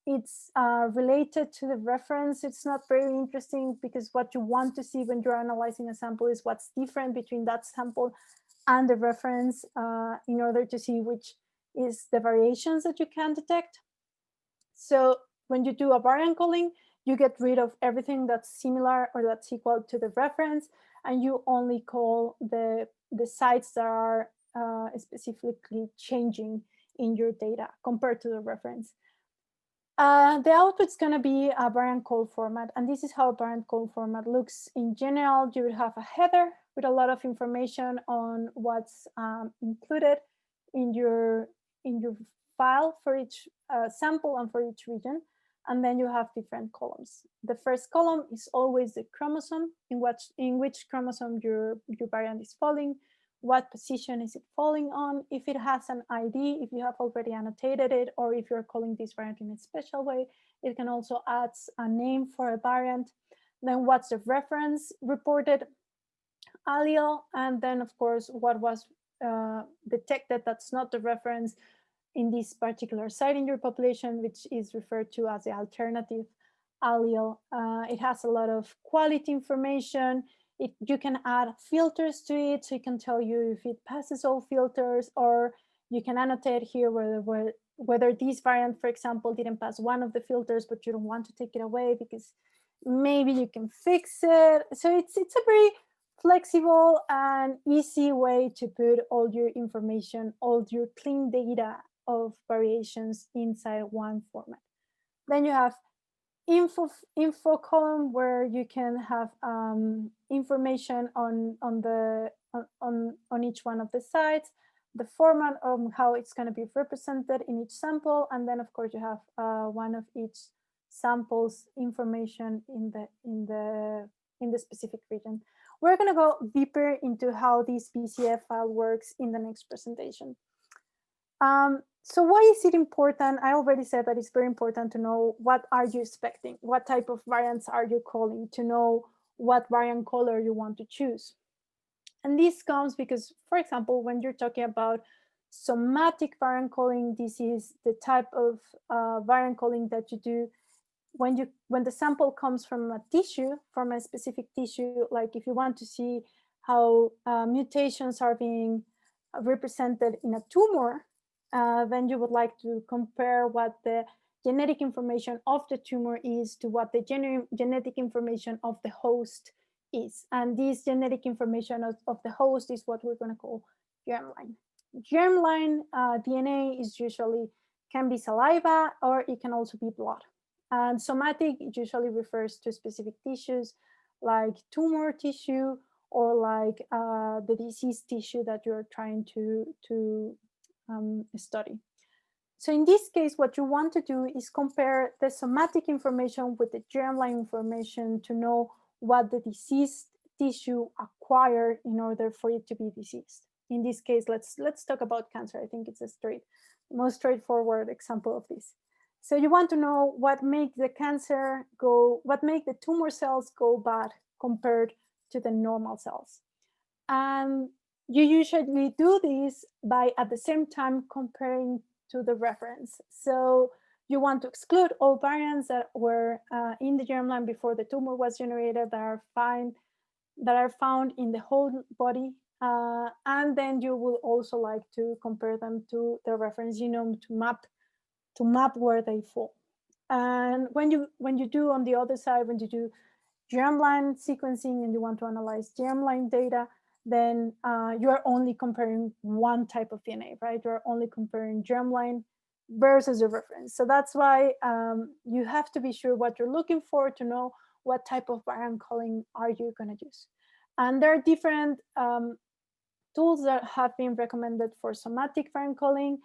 it's related to the reference. It's not very interesting, because what you want to see when you're analyzing a sample is what's different between that sample and the reference, in order to see which is the variations that you can detect. So when you do a variant calling, you get rid of everything that's similar or that's equal to the reference, and you only call the sites that are specifically changing in your data compared to the reference. The output is going to be a variant call format, and this is how a variant call format looks. In general, you will have a header with a lot of information on what's included in your file for each sample and for each region. And then you have different columns. The first column is always the chromosome, in which chromosome your variant is falling, what position is it falling on, if it has an ID, if you have already annotated it, or if you're calling this variant in a special way. It can also add a name for a variant. Then what's the reference reported allele, and then of course what was detected that's not the reference in this particular site in your population, which is referred to as the alternative allele. It has a lot of quality information. You can add filters to it, so it can tell you if it passes all filters, or you can annotate here whether this variant, for example, didn't pass one of the filters, but you don't want to take it away because maybe you can fix it. So it's a very flexible and easy way to put all your information, all your clean data of variations inside one format. Then you have info column, where you can have information on each one of the sites, the format of how it's going to be represented in each sample, and then of course you have one of each samples information in the specific region. We're going to go deeper into how this BCF file works in the next presentation. So why is it important? I already said that it's very important to know what are you expecting, what type of variants are you calling, to know what variant color you want to choose. And this comes because, for example, when you're talking about somatic variant calling, this is the type of variant calling that you do when the sample comes from a tissue, from a specific tissue. Like if you want to see how mutations are being represented in a tumor, then you would like to compare what the genetic information of the tumor is to what the genetic information of the host is. And this genetic information of the host is what we're going to call germline. Germline DNA is can be saliva, or it can also be blood. And somatic usually refers to specific tissues like tumor tissue, or like the disease tissue that you're trying to study. So in this case, what you want to do is compare the somatic information with the germline information to know what the diseased tissue acquired in order for it to be diseased. In this case, let's talk about cancer. I think it's the most straightforward example of this. So you want to know what makes the tumor cells go bad compared to the normal cells. And you usually do this by at the same time comparing to the reference. So you want to exclude all variants that were in the germline before the tumor was generated that are found in the whole body. And then you will also like to compare them to the reference genome to map where they fall. And when you do on the other side, when you do germline sequencing and you want to analyze germline data, then you are only comparing one type of DNA, right? You're only comparing germline versus a reference. So that's why you have to be sure what you're looking for to know what type of variant calling are you going to use. And there are different tools that have been recommended for somatic variant calling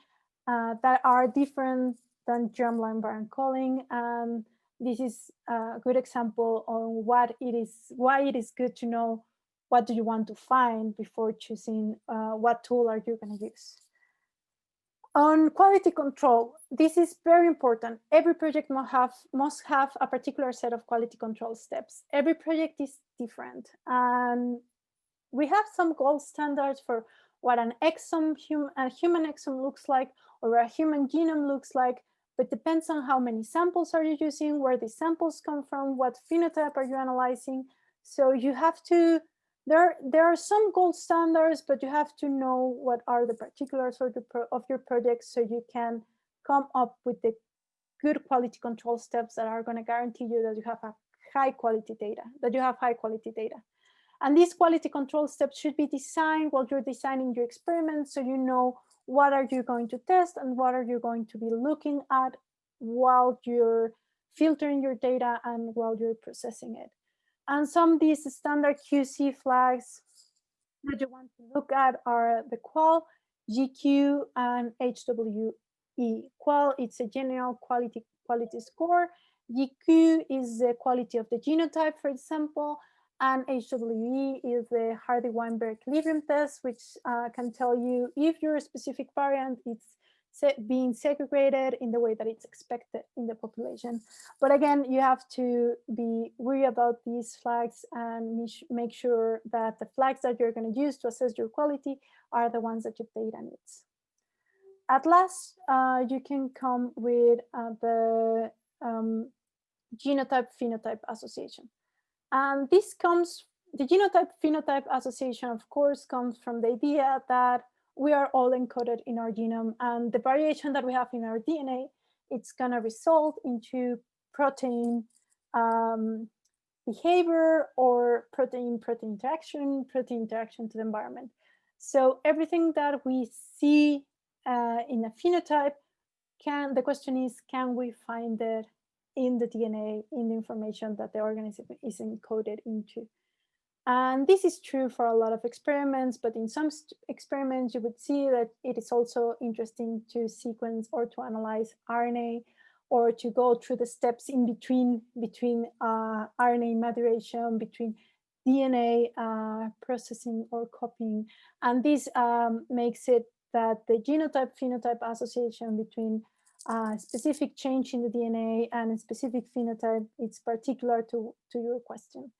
that are different than germline variant calling. And this is a good example on why it is good to know what do you want to find before choosing what tool are you going to use. On quality control, this is very important. Every project must have a particular set of quality control steps. Every project is different. And we have some gold standards for what a human exome looks like, or a human genome looks like, but depends on how many samples are you using, where the samples come from, what phenotype are you analyzing. So you have to, there are some gold standards, but you have to know what are the particulars of your project, so you can come up with the good quality control steps that are going to guarantee you that you have high quality data. And these quality control steps should be designed while you're designing your experiment, so you know what are you going to test and what are you going to be looking at while you're filtering your data and while you're processing it. And some of these standard QC flags that you want to look at are the QUAL, GQ, and HWE. QUAL, it's a general quality score. GQ is the quality of the genotype, for example. And HWE is the Hardy-Weinberg equilibrium test, which can tell you if your specific variant is being segregated in the way that it's expected in the population. But again, you have to be worried about these flags and make sure that the flags that you're going to use to assess your quality are the ones that your data needs. At last, you can come with the Genotype-phenotype association. And this comes, the Genotype-phenotype association, of course, comes from the idea that we are all encoded in our genome, and the variation that we have in our DNA, it's going to result into protein behavior or protein-protein interaction to the environment. So everything that we see in a phenotype, the question is, can we find it in the DNA, in the information that the organism is encoded into? And this is true for a lot of experiments, but in some experiments, you would see that it is also interesting to sequence or to analyze RNA, or to go through the steps in between RNA maturation, between DNA processing or copying. And this makes it that the genotype-phenotype association between specific change in the DNA and a specific phenotype is particular to your question.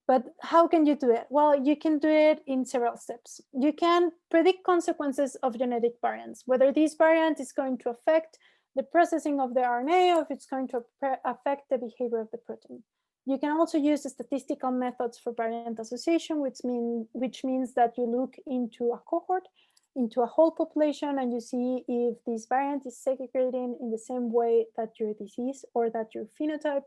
But how can you do it? Well, you can do it in several steps. You can predict consequences of genetic variants, whether this variant is going to affect the processing of the RNA or if it's going to affect the behavior of the protein. You can also use the statistical methods for variant association, which means that you look into a cohort, into a whole population, and you see if this variant is segregating in the same way that your disease or that your phenotype,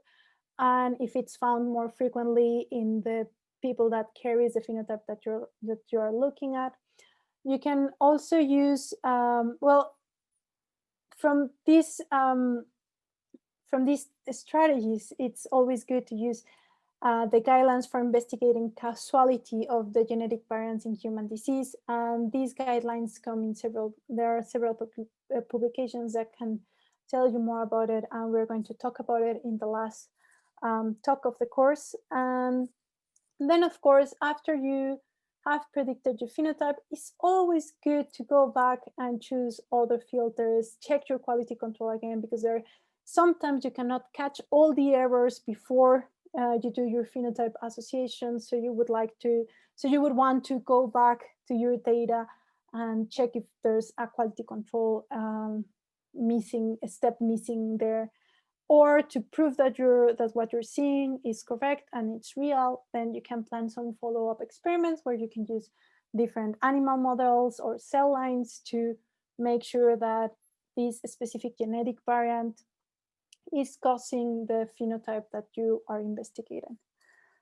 and if it's found more frequently in the people that carries the phenotype that you're looking at. You can also use, well, from these strategies, it's always good to use the guidelines for investigating causality of the genetic variants in human disease. And these guidelines come in there are several publications that can tell you more about it. And we're going to talk about it in the last talk of the course. And then, of course, after you have predicted your phenotype, it's always good to go back and choose other filters, check your quality control again, because sometimes you cannot catch all the errors before you do your phenotype association. So you would want to go back to your data and check if there's a quality control a step missing there. Or to prove that what you're seeing is correct and it's real, then you can plan some follow-up experiments where you can use different animal models or cell lines to make sure that this specific genetic variant is causing the phenotype that you are investigating.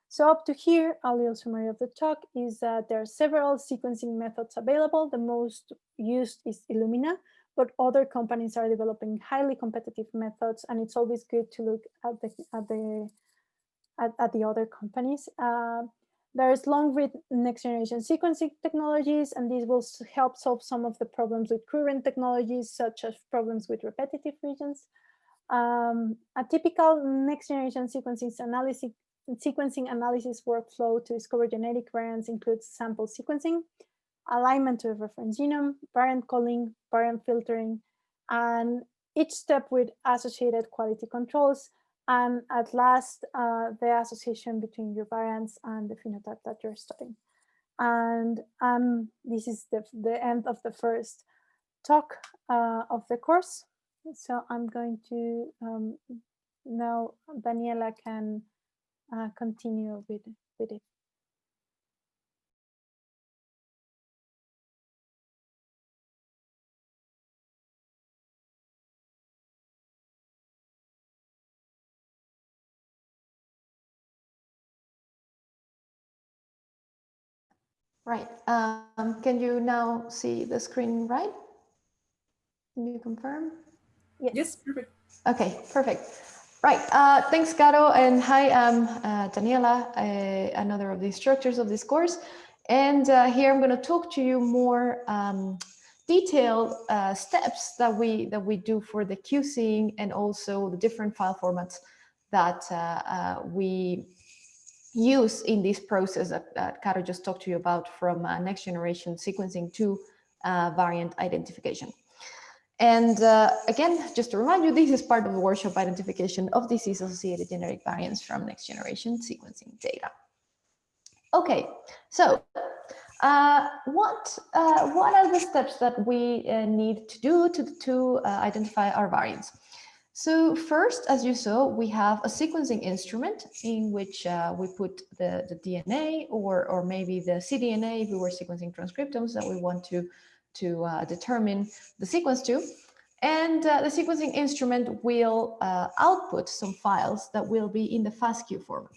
So up to here, a little summary of the talk is that there are several sequencing methods available. The most used is Illumina, but other companies are developing highly competitive methods, and it's always good to look at the other companies. There's long-read next-generation sequencing technologies, and these will help solve some of the problems with current technologies, such as problems with repetitive regions. A typical next-generation sequencing analysis workflow to discover genetic variants includes sample sequencing, alignment to a reference genome, variant calling, variant filtering, and each step with associated quality controls, and at last, the association between your variants and the phenotype that you're studying. And this is the end of the first talk of the course. So I'm going to, now Daniela can continue with it. Right. Can you now see the screen, right? Can you confirm? Yes, perfect. Okay, perfect. Right. Thanks, Caro. And hi, I'm Daniela, another of the instructors of this course. And here I'm going to talk to you more detailed steps that we do for the QCing, and also the different file formats that we use in this process that Caro just talked to you about, from next generation sequencing to variant identification. And again, just to remind you, this is part of the workshop identification of disease-associated genetic variants from next generation sequencing data. Okay, so what are the steps that we need to do to identify our variants? So first, as you saw, we have a sequencing instrument in which we put the DNA or maybe the cDNA if we were sequencing transcriptomes that we want to determine the sequence to. And the sequencing instrument will output some files that will be in the FASTQ format.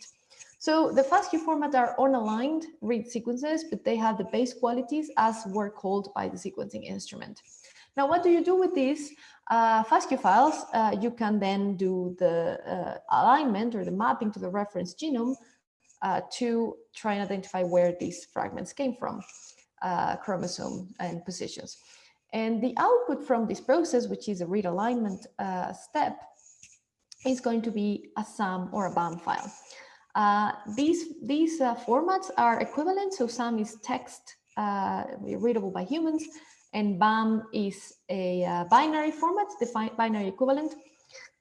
So the FASTQ format are unaligned read sequences, but they have the base qualities as were called by the sequencing instrument. Now, what do you do with these FASTQ files? You can then do the alignment or the mapping to the reference genome to try and identify where these fragments came from, chromosome and positions. And the output from this process, which is a read alignment step, is going to be a SAM or a BAM file. These formats are equivalent. So SAM is text readable by humans, and BAM is a binary format, the binary equivalent.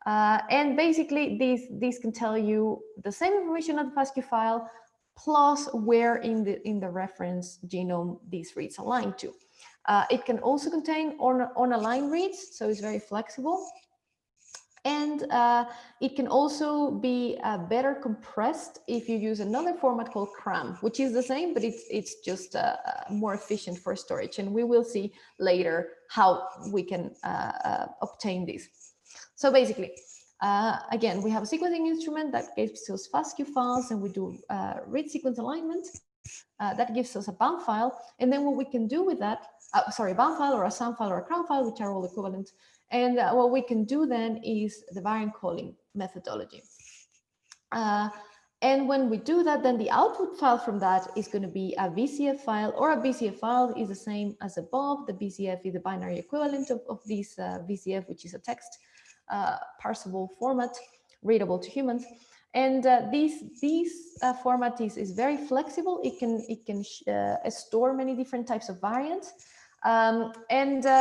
And basically, these can tell you the same information on the FASTQ file, plus where in the reference genome these reads align to. It can also contain unaligned reads, so it's very flexible. And it can also be better compressed if you use another format called CRAM, which is the same, but it's just more efficient for storage. And we will see later how we can obtain this. So basically, again, we have a sequencing instrument that gives us FASTQ files, and we do read sequence alignment. That gives us a BAM file. And then what we can do with that, a BAM file or a SAM file or a CRAM file, which are all equivalent. And what we can do then is the variant calling methodology. And when we do that, then the output file from that is going to be a VCF file, or a BCF file is the same as above. The BCF is the binary equivalent of this VCF, which is a text parsable format, readable to humans. And this format is very flexible. It can store many different types of variants.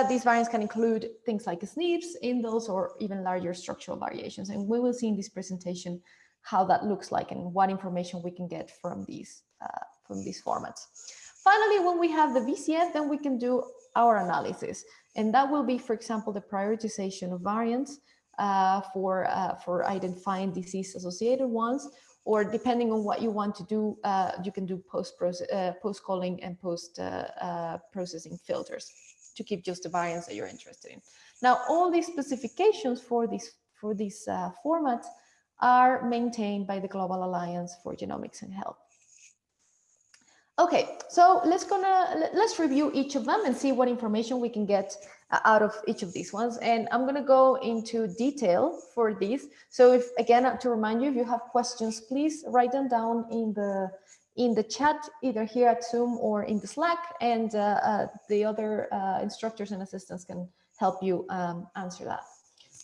These variants can include things like SNPs, indels, or even larger structural variations. And we will see in this presentation how that looks like and what information we can get from these formats. Finally, when we have the VCF, then we can do our analysis. And that will be, for example, the prioritization of variants for identifying disease-associated ones, or depending on what you want to do, you can do post-calling and post-processing filters to keep just the variants that you're interested in. Now, all these specifications for these formats are maintained by the Global Alliance for Genomics and Health. Okay, so let's review each of them and see what information we can get out of each of these ones. And I'm going to go into detail for these. So if, again, to remind you, if you have questions, please write them down in the chat, either here at Zoom or in the Slack, and the other instructors and assistants can help you answer that.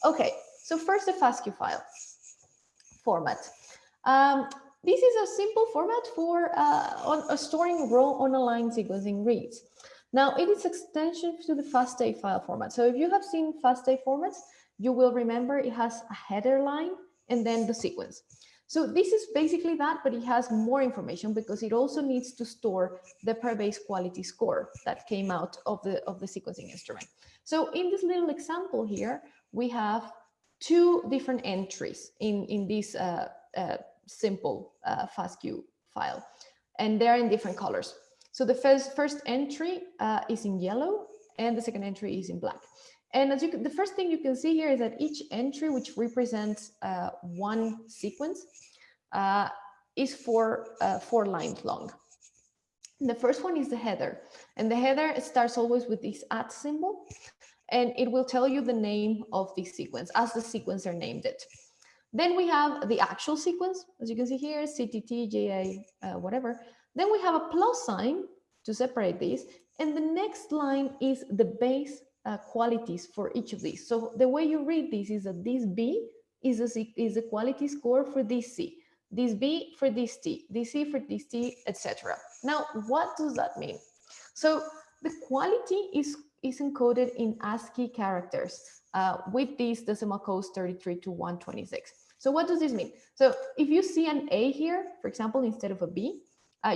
Okay, so first the FASTQ file format. This is a simple format for storing raw unaligned sequencing reads. Now, it is extension to the FASTA file format. So if you have seen FASTA formats, you will remember it has a header line and then the sequence. So this is basically that, but it has more information because it also needs to store the per-base quality score that came out of the sequencing instrument. So in this little example here, we have two different entries in this simple FASTQ file, and they're in different colors. So the first entry is in yellow, and the second entry is in black. And as the first thing you can see here is that each entry, which represents one sequence, is 4 lines long. And the first one is the header, and the header starts always with this @ symbol, and it will tell you the name of the sequence as the sequencer named it. Then we have the actual sequence, as you can see here, CTT, JA, whatever. Then we have a plus sign to separate these. And the next line is the base qualities for each of these. So the way you read this is that this B is a quality score for this C. this B for this T, this C for this T, etc. Now, what does that mean? So the quality is encoded in ASCII characters with these decimal codes 33 to 126. So what does this mean? So if you see an A here, for example, instead of a B,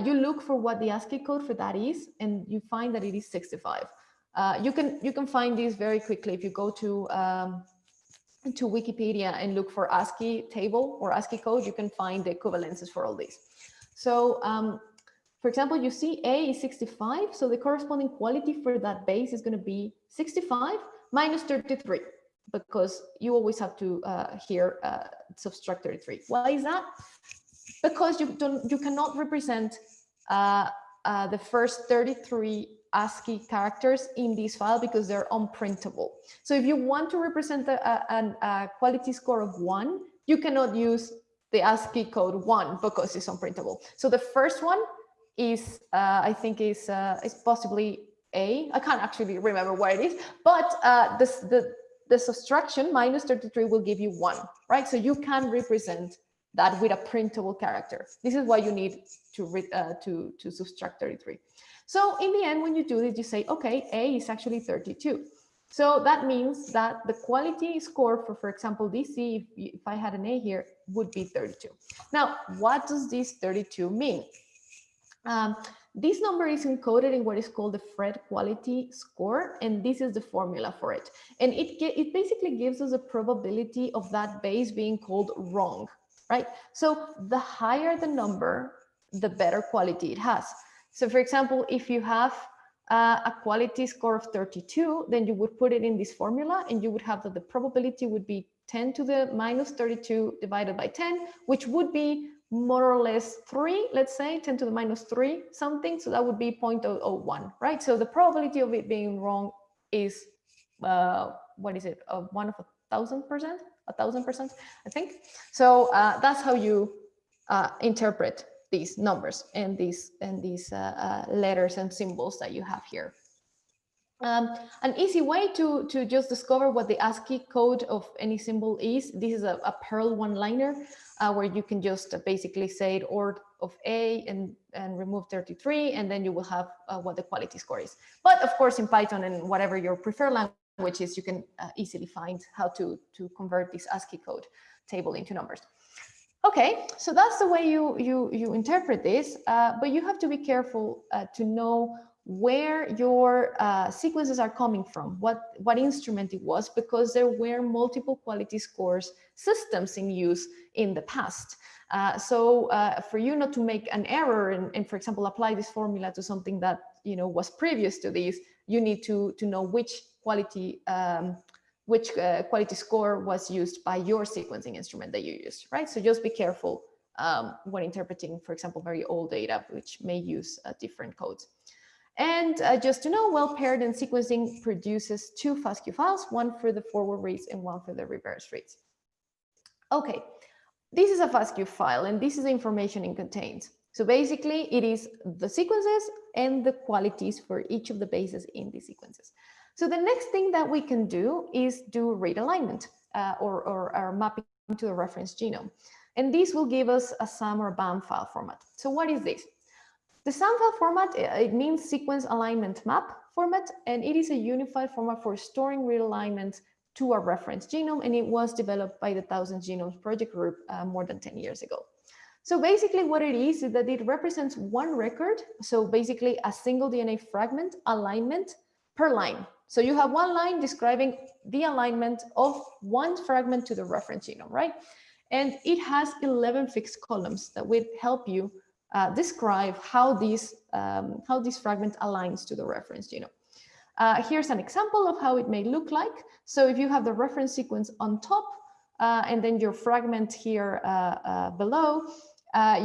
you look for what the ASCII code for that is, and you find that it is 65. You can find this very quickly if you go to Wikipedia and look for ASCII table or ASCII code. You can find the equivalences for all these. So for example, you see A is 65, so the corresponding quality for that base is going to be 65 minus 33, because you always have to here subtract 33. Why is that? Because you cannot represent the first 33 ASCII characters in this file because they're unprintable. So if you want to represent a quality score of 1, you cannot use the ASCII code 1 because it's unprintable. So the first one is, I think is possibly A. I can't actually remember what it is, but the subtraction minus 33 will give you 1, right? So you can represent that with a printable character. This is why you need to subtract 33. So in the end, when you do this, you say, okay, A is actually 32. So that means that the quality score for example, DC, if I had an A here, would be 32. Now, what does this 32 mean? This number is encoded in what is called the Fred quality score, and this is the formula for it. And it basically gives us a probability of that base being called wrong, right? So the higher the number, the better quality it has. So for example, if you have a quality score of 32, then you would put it in this formula, and you would have that the probability would be 10 to the minus 32 divided by 10, which would be more or less 3, let's say 10 to the minus 3 something. So that would be 0.001, right? So the probability of it being wrong is, what is it? 1 of 1,000%, 1,000%, I think. So that's how you interpret these numbers and these letters and symbols that you have here. An easy way to just discover what the ASCII code of any symbol is, this is a Perl one-liner where you can just basically say OR of A and remove 33, and then you will have what the quality score is. But of course, in Python and whatever your preferred language is, you can easily find how to convert this ASCII code table into numbers. Okay, so that's the way you interpret this, but you have to be careful to know where your sequences are coming from, what instrument it was, because there were multiple quality scores systems in use in the past. So for you not to make an error and for example, apply this formula to something that was previous to this, you need to know which quality score was used by your sequencing instrument that you used, right? So just be careful when interpreting, for example, very old data, which may use different codes. And just to know, well-paired and sequencing produces 2 FASTQ files, one for the forward reads and one for the reverse reads. Okay, this is a FASTQ file, and this is the information it contains. So basically, it is the sequences and the qualities for each of the bases in the sequences. So the next thing that we can do is do read alignment or mapping to a reference genome. And this will give us a SAM or BAM file format. So what is this? The SAM file format, it means sequence alignment map format, and it is a unified format for storing read alignments to a reference genome, and it was developed by the 1000 Genomes Project Group more than 10 years ago. So basically what it is that it represents one record, so basically a single DNA fragment alignment per line. So you have one line describing the alignment of one fragment to the reference genome, right? And it has 11 fixed columns that will help you describe how this fragment aligns to the reference genome. Here's an example of how it may look like. So if you have the reference sequence on top and then your fragment here below,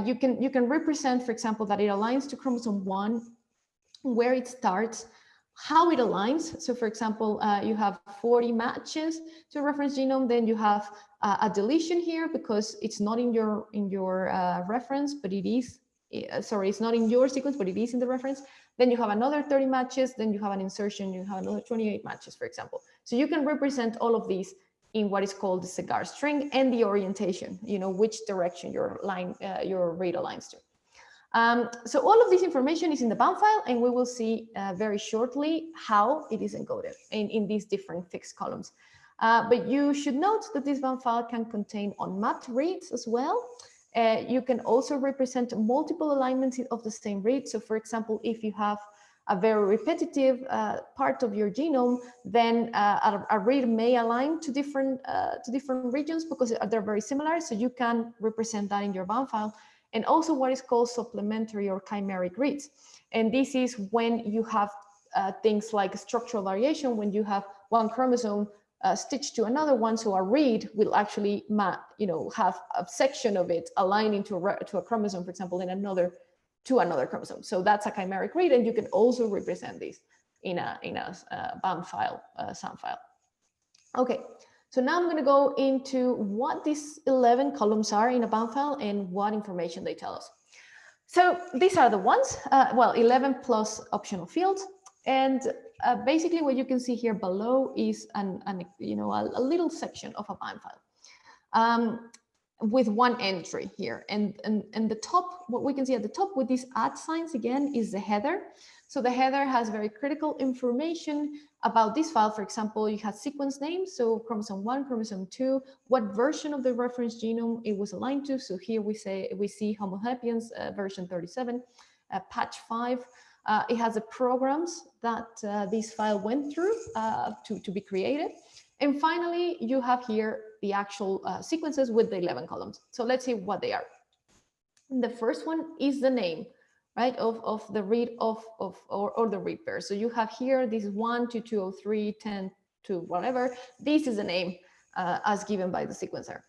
you can represent, for example, that it aligns to chromosome 1, where it starts, how it aligns. So for example, you have 40 matches to a reference genome, then you have a deletion here because it's not in your reference, but it is, sorry, it's not in your sequence, but it is in the reference. Then you have another 30 matches, then you have an insertion, you have another 28 matches, for example. So you can represent all of these in what is called the cigar string, and the orientation, which direction your read aligns to. So all of this information is in the bound file, and we will see very shortly how it is encoded in these different fixed columns. But you should note that this bound file can contain unmapped reads as well. You can also represent multiple alignments of the same read. So for example, if you have a very repetitive part of your genome, then a read may align to different regions because they're very similar. So you can represent that in your bound file. And also what is called supplementary or chimeric reads. And this is when you have things like structural variation, when you have one chromosome stitched to another one, so a read will actually have a section of it aligning to a chromosome, for example, in another chromosome. So that's a chimeric read, and you can also represent this in a bound file, sound file. Okay, so now I'm going to go into what these 11 columns are in a bound file and what information they tell us. So these are the ones, 11 plus optional fields. And basically what you can see here below is a little section of a bound file with one entry here. And the top, what we can see at the top with these @ signs again is the header. So the header has very critical information about this file. For example, you have sequence names, so chromosome 1, chromosome 2, what version of the reference genome it was aligned to. So here we see Homo sapiens version 37, patch 5. It has the programs that this file went through to be created. And finally, you have here the actual sequences with the 11 columns. So let's see what they are. The first one is the name, right, of the read or the read pair. So you have here this 1 to 203, 10 to whatever. This is the name as given by the sequencer.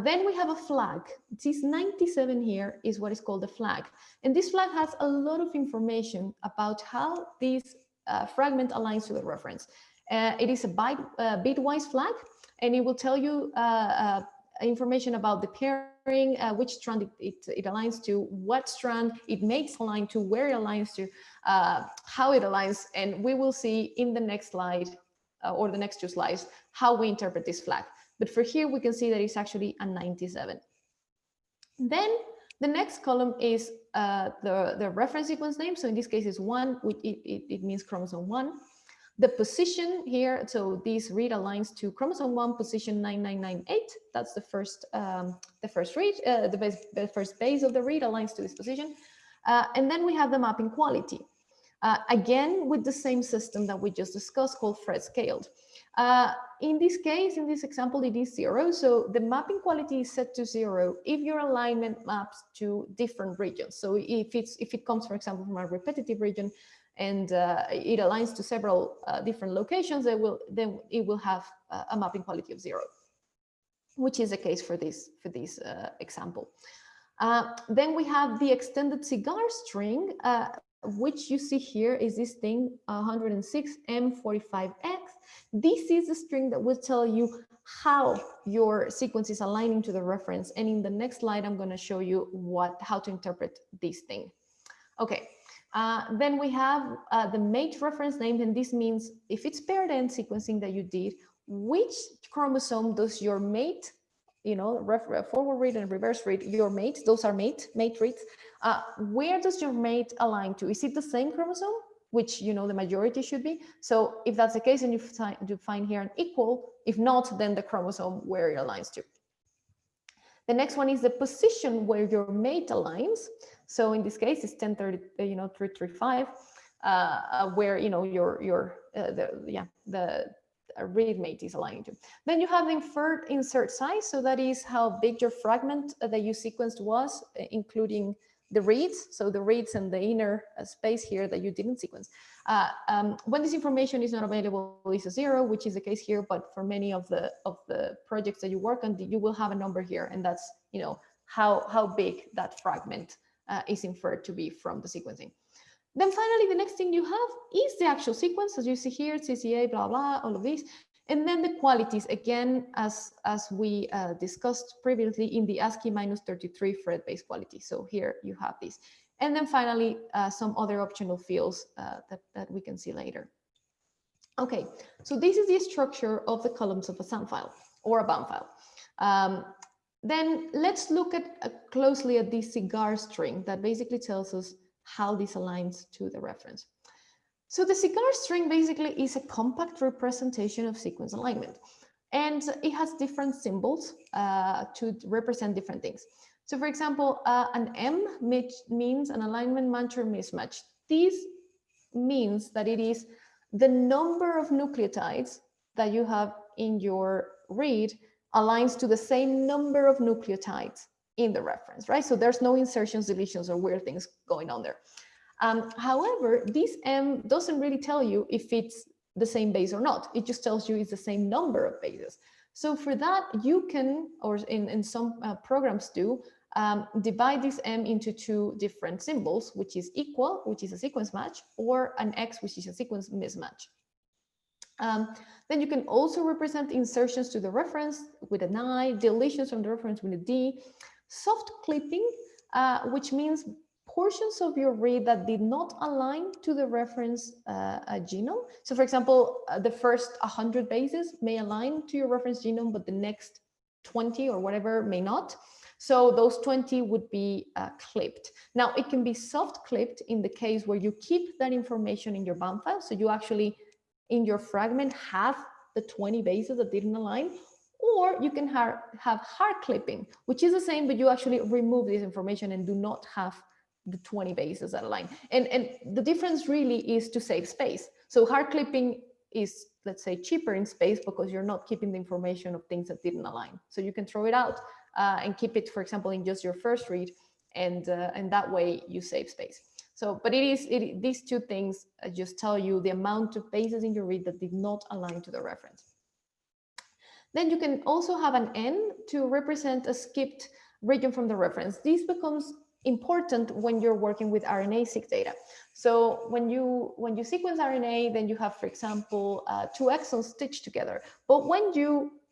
Then we have a flag. This 97 here is what is called a flag. And this flag has a lot of information about how this fragment aligns to the reference. It is a bitwise flag, and it will tell you information about the pairing, which strand it aligns to, what strand it makes align to, where it aligns to, how it aligns. And we will see in the next slide or the next two slides how we interpret this flag. But for here, we can see that it's actually a 97. Then the next column is the reference sequence name. So in this case, it's 1, which it means chromosome 1. The position here, so this read aligns to chromosome 1 position 9998. That's the first read, the first base of the read aligns to this position. And then we have the mapping quality. Again, with the same system that we just discussed called Fred scaled. In this case, in this example, it is 0. So the mapping quality is set to 0 if your alignment maps to different regions. So if it comes, for example, from a repetitive region, and it aligns to several different locations, then it will have a mapping quality of 0, which is the case for this example. Then we have the extended cigar string, which you see here is this thing 106M45X. This is the string that will tell you how your sequence is aligning to the reference. And in the next slide, I'm going to show you how to interpret this thing. Okay. Then we have the mate reference name, and this means if it's paired end sequencing that you did, which chromosome does your mate, forward read and reverse read, your mate, those are mate reads. Where does your mate align to? Is it the same chromosome, which the majority should be? So if that's the case, then you find here an equal. If not, then the chromosome where it aligns to. The next one is the position where your mate aligns. So in this case, it's 335, where the read mate is aligning to. Then you have the inferred insert size. So that is how big your fragment that you sequenced was, including the reads. So the reads and the inner space here that you didn't sequence. When this information is not available, it's a 0, which is the case here. But for many of the projects that you work on, you will have a number here, and that's how big that fragment is inferred to be from the sequencing. Then finally, the next thing you have is the actual sequence, as you see here, CCA, blah, blah, all of these. And then the qualities, again, as we discussed previously in the ASCII -33 Fred-based quality. So here you have these. And then finally, some other optional fields that we can see later. Okay, so this is the structure of the columns of a SAM file or a BAM file. Then let's look at closely at this cigar string that basically tells us how this aligns to the reference. So the cigar string basically is a compact representation of sequence alignment, and it has different symbols to represent different things. So for example, an M means an alignment match or mismatch. This means that it is the number of nucleotides that you have in your read aligns to the same number of nucleotides in the reference, right? So there's no insertions, deletions, or weird things going on there. However, this M doesn't really tell you if it's the same base or not. It just tells you it's the same number of bases. So for that, you can, or in some programs do, divide this M into two different symbols, which is equal, which is a sequence match, or an X, which is a sequence mismatch. Then you can also represent insertions to the reference with an I, deletions from the reference with a D, soft clipping, which means portions of your read that did not align to the reference genome. So for example, the first 100 bases may align to your reference genome, but the next 20 or whatever may not. So those 20 would be clipped. Now it can be soft clipped in the case where you keep that information in your BAM file. So you actually, in your fragment, have the 20 bases that didn't align, or you can have hard clipping, which is the same, but you actually remove this information and do not have the 20 bases that align. And the difference really is to save space. So hard clipping is, let's say, cheaper in space because you're not keeping the information of things that didn't align. So you can throw it out and keep it, for example, in just your first read, and that way you save space. So, but these two things just tell you the amount of bases in your read that did not align to the reference. Then you can also have an N to represent a skipped region from the reference. This becomes important when you're working with RNA-seq data. So when you sequence RNA, then you have, for example, two exons stitched together. But when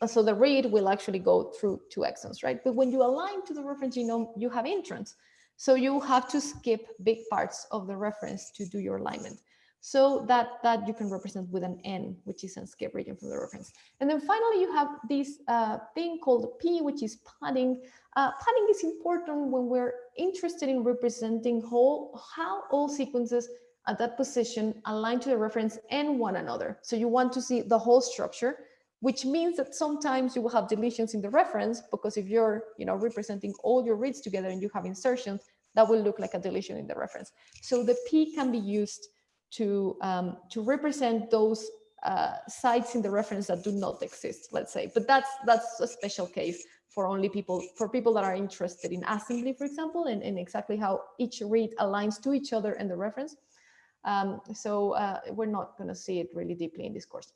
so the read will actually go through two exons, right? But when you align to the reference genome, you have introns. So you have to skip big parts of the reference to do your alignment. So that you can represent with an N, which is a skip region from the reference. And then finally, you have this thing called P, which is padding. Padding is important when we're interested in representing how all sequences at that position align to the reference and one another. So you want to see the whole structure, which means that sometimes you will have deletions in the reference, because if you're representing all your reads together and you have insertions, that will look like a deletion in the reference. So the P can be used to represent those sites in the reference that do not exist, let's say. But that's a special case for people that are interested in assembly, for example, and exactly how each read aligns to each other in the reference. So we're not going to see it really deeply in this course.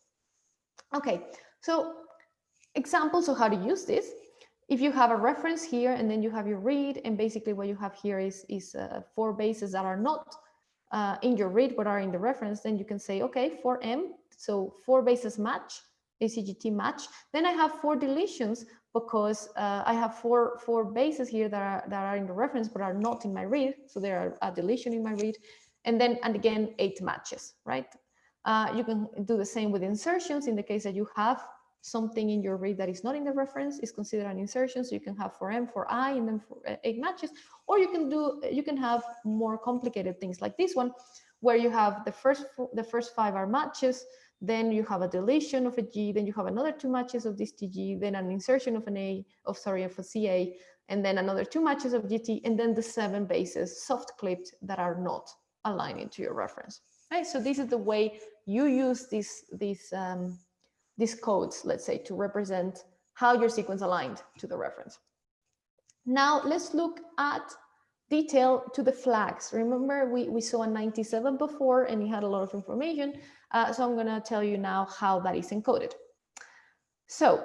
Okay, so examples of how to use this. If you have a reference here and then you have your read, and basically what you have here is 4 bases that are not in your read but are in the reference, then you can say, okay, for M, so 4 bases match, ACGT match. Then I have 4 deletions because I have four bases here that are in the reference but are not in my read, so there are a deletion in my read. And again 8 matches, right? You can do the same with insertions. In the case that you have something in your read that is not in the reference, is considered an insertion. So you can have for M, for I, and then for 8 matches. Or you can have more complicated things like this one, where you have the first 5 are matches, then you have a deletion of a G, then you have another 2 matches of this TG, then an insertion of of a CA, and then another 2 matches of GT, and then the 7 bases soft clipped that are not aligning to your reference. Right? So this is the way you use these codes, let's say, to represent how your sequence aligned to the reference. Now let's look at detail to the flags. Remember, we saw a 97 before and it had a lot of information. So I'm going to tell you now how that is encoded. So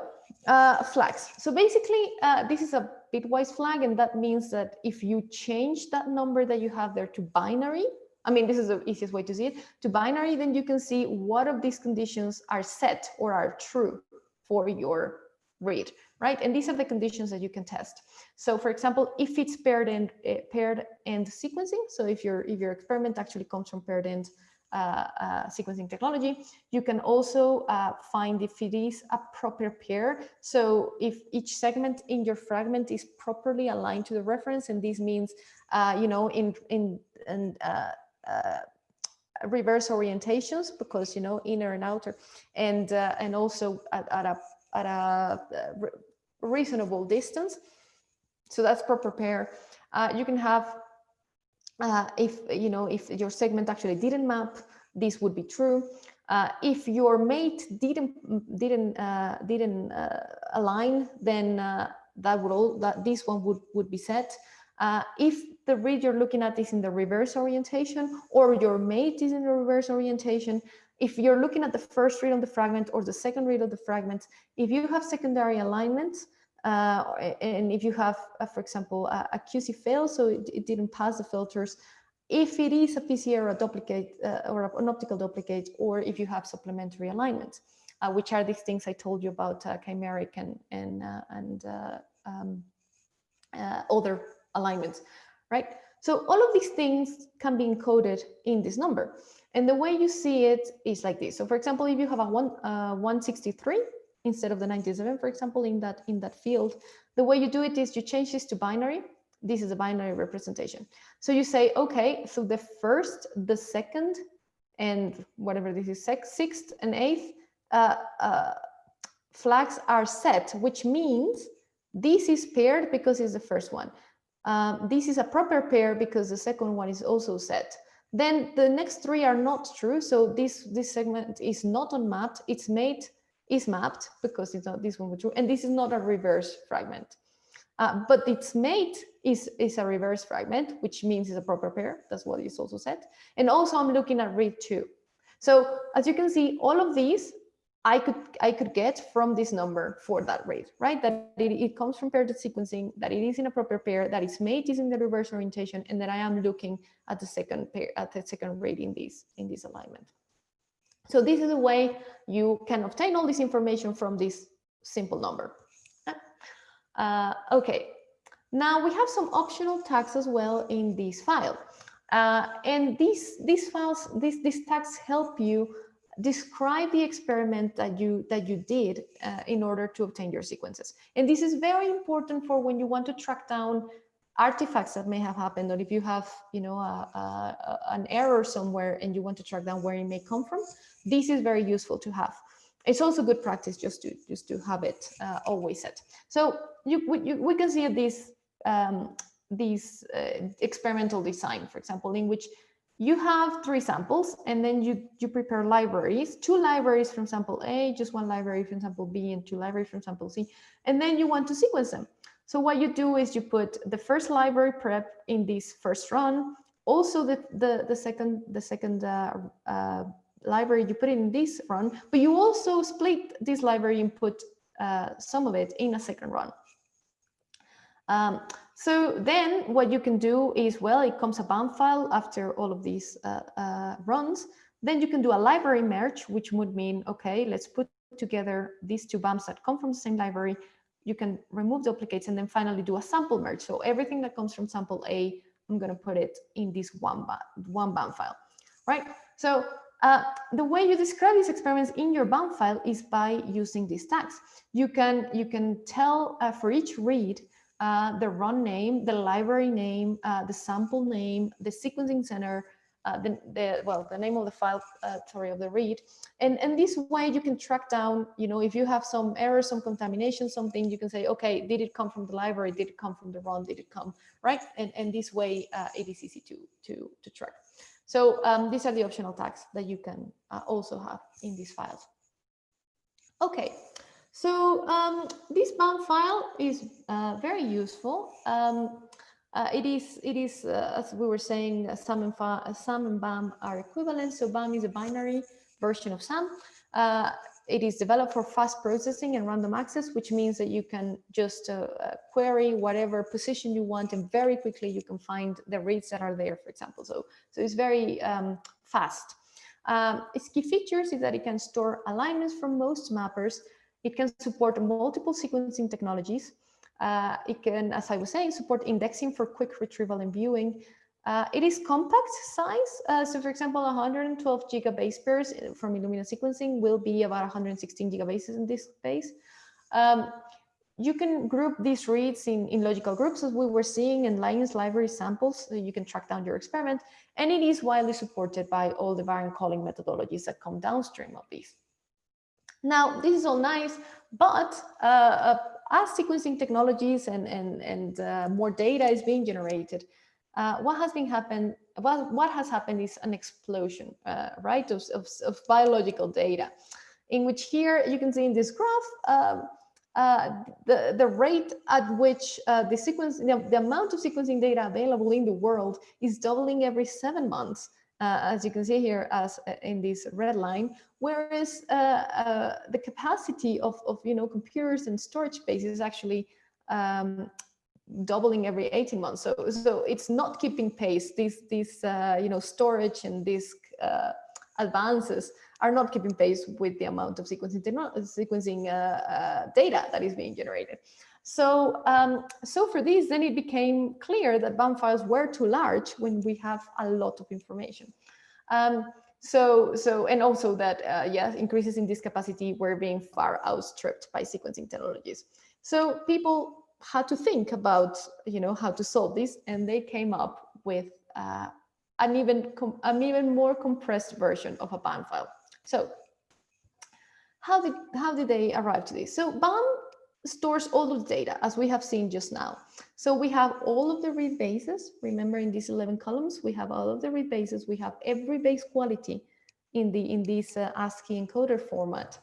flags. So basically, this is a bitwise flag, and that means that if you change that number that you have there to binary, I mean, this is the easiest way to see it, to binary, then you can see what of these conditions are set or are true for your read, right? And these are the conditions that you can test. So for example, if it's paired end sequencing, so if your experiment actually comes from paired end sequencing technology. You can also find if it is a proper pair. So if each segment in your fragment is properly aligned to the reference, and this means, you know, in reverse orientations, because, you know, inner and outer, and also at a reasonable distance. So that's proper pair. You can have, if, you know, if your segment actually didn't map, this would be true. If your mate didn't align, then this one would be set. If the read you're looking at is in the reverse orientation, or your mate is in the reverse orientation, if you're looking at the first read on the fragment or the second read of the fragment, if you have secondary alignments, and if you have, for example, a QC fail, so it didn't pass the filters, if it is a PCR or a duplicate or an optical duplicate, or if you have supplementary alignment, which are these things I told you about, chimeric and other alignments, right? So all of these things can be encoded in this number. And the way you see it is like this. So for example, if you have a 163 instead of the 97, for example, in that field, the way you do it is you change this to binary. This is a binary representation. So you say, okay, so the first, the second, and whatever this is, sixth and eighth flags are set, which means this is paired because it's the first one. This is a proper pair because the second one is also set. Then the next three are not true. So this segment is not unmapped. Its mate is mapped because it's not, this one was true. And this is not a reverse fragment. But its mate is a reverse fragment, which means it's a proper pair. That's what is also set. And also I'm looking at read 2. So as you can see, all of these I could get from this number for that read, right? That it comes from paired sequencing, that it is in a proper pair, that its mate is in the reverse orientation, and that I am looking at the second pair, at the second read in this alignment. So this is a way you can obtain all this information from this simple number. Okay, now we have some optional tags as well in this file, and these tags help you describe the experiment that you did in order to obtain your sequences. And this is very important for when you want to track down artifacts that may have happened, or if you have, you know, an error somewhere and you want to track down where it may come from. This is very useful to have. It's also good practice just to have it always set. So we can see this experimental design, for example, in which you have 3 samples, and then you prepare libraries, 2 libraries from sample A, just 1 library from sample B, and 2 libraries from sample C, and then you want to sequence them. So what you do is you put the first library prep in this first run, also the second library you put in this run, but you also split this library and put some of it in a second run. So then what you can do is, well, it comes a BAM file after all of these runs. Then you can do a library merge, which would mean, okay, let's put together these 2 BAMs that come from the same library. You can remove duplicates and then finally do a sample merge. So everything that comes from sample A, I'm going to put it in this one BAM file, right? So the way you describe these experiments in your BAM file is by using these tags. You can tell for each read the run name, the library name, the sample name, the sequencing center, the name of the file, of the read. And this way you can track down, you know, if you have some errors, some contamination, something, you can say, okay, did it come from the library? Did it come from the run? Did it come, right? And this way it is easy to track. So these are the optional tags that you can also have in these files. Okay. So this BAM file is very useful. It is as we were saying, SAM and BAM are equivalent. So BAM is a binary version of SAM. It is developed for fast processing and random access, which means that you can just query whatever position you want, and very quickly you can find the reads that are there, for example. So it's very fast. Its key features is that it can store alignments from most mappers. It can support multiple sequencing technologies. It can, as I was saying, support indexing for quick retrieval and viewing. It is compact size. So for example, 112 gigabase pairs from Illumina sequencing will be about 116 gigabases in this space. You can group these reads in logical groups, as we were seeing, in lines, library, samples, so you can track down your experiment. And it is widely supported by all the variant calling methodologies that come downstream of these. Now, this is all nice, but as sequencing technologies and more data is being generated, what has happened is an explosion, right, of biological data, in which here you can see in this graph the rate at which the amount of sequencing data available in the world is doubling every 7 months, as you can see here as in this red line, whereas the capacity of computers and storage space is actually doubling every 18 months. So it's not keeping pace. These storage and disk advances are not keeping pace with the amount of sequencing data that is being generated. So for this, then it became clear that BAM files were too large when we have a lot of information. And also that yes, increases in disk capacity were being far outstripped by sequencing technologies. So people had to think about how to solve this, and they came up with an even more compressed version of a BAM file. So how did they arrive to this? So BAM stores all of the data, as we have seen just now. So we have all of the read bases. Remember, in these 11 columns, we have all of the read bases. We have every base quality in this ASCII encoder format.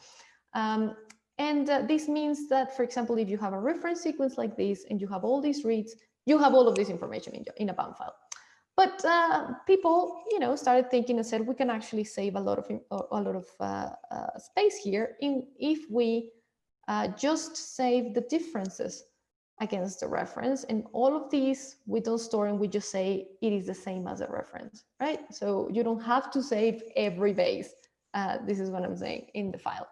This means that, for example, if you have a reference sequence like this and you have all these reads, you have all of this information in a BAM file. But people, started thinking and said, we can actually save a lot of space here if we just save the differences against the reference, and all of these we don't store, and we just say it is the same as a reference, right? So you don't have to save every base. This is what I'm saying in the file.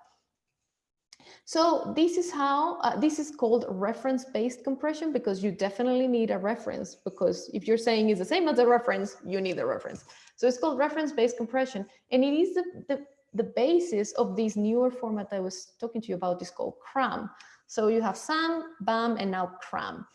So this is how, this is called reference-based compression, because you definitely need a reference, because if you're saying it's the same as a reference, you need a reference. So it's called reference-based compression, and it is the basis of this newer format I was talking to you about. Is called CRAM. So you have SAM, BAM, and now CRAM.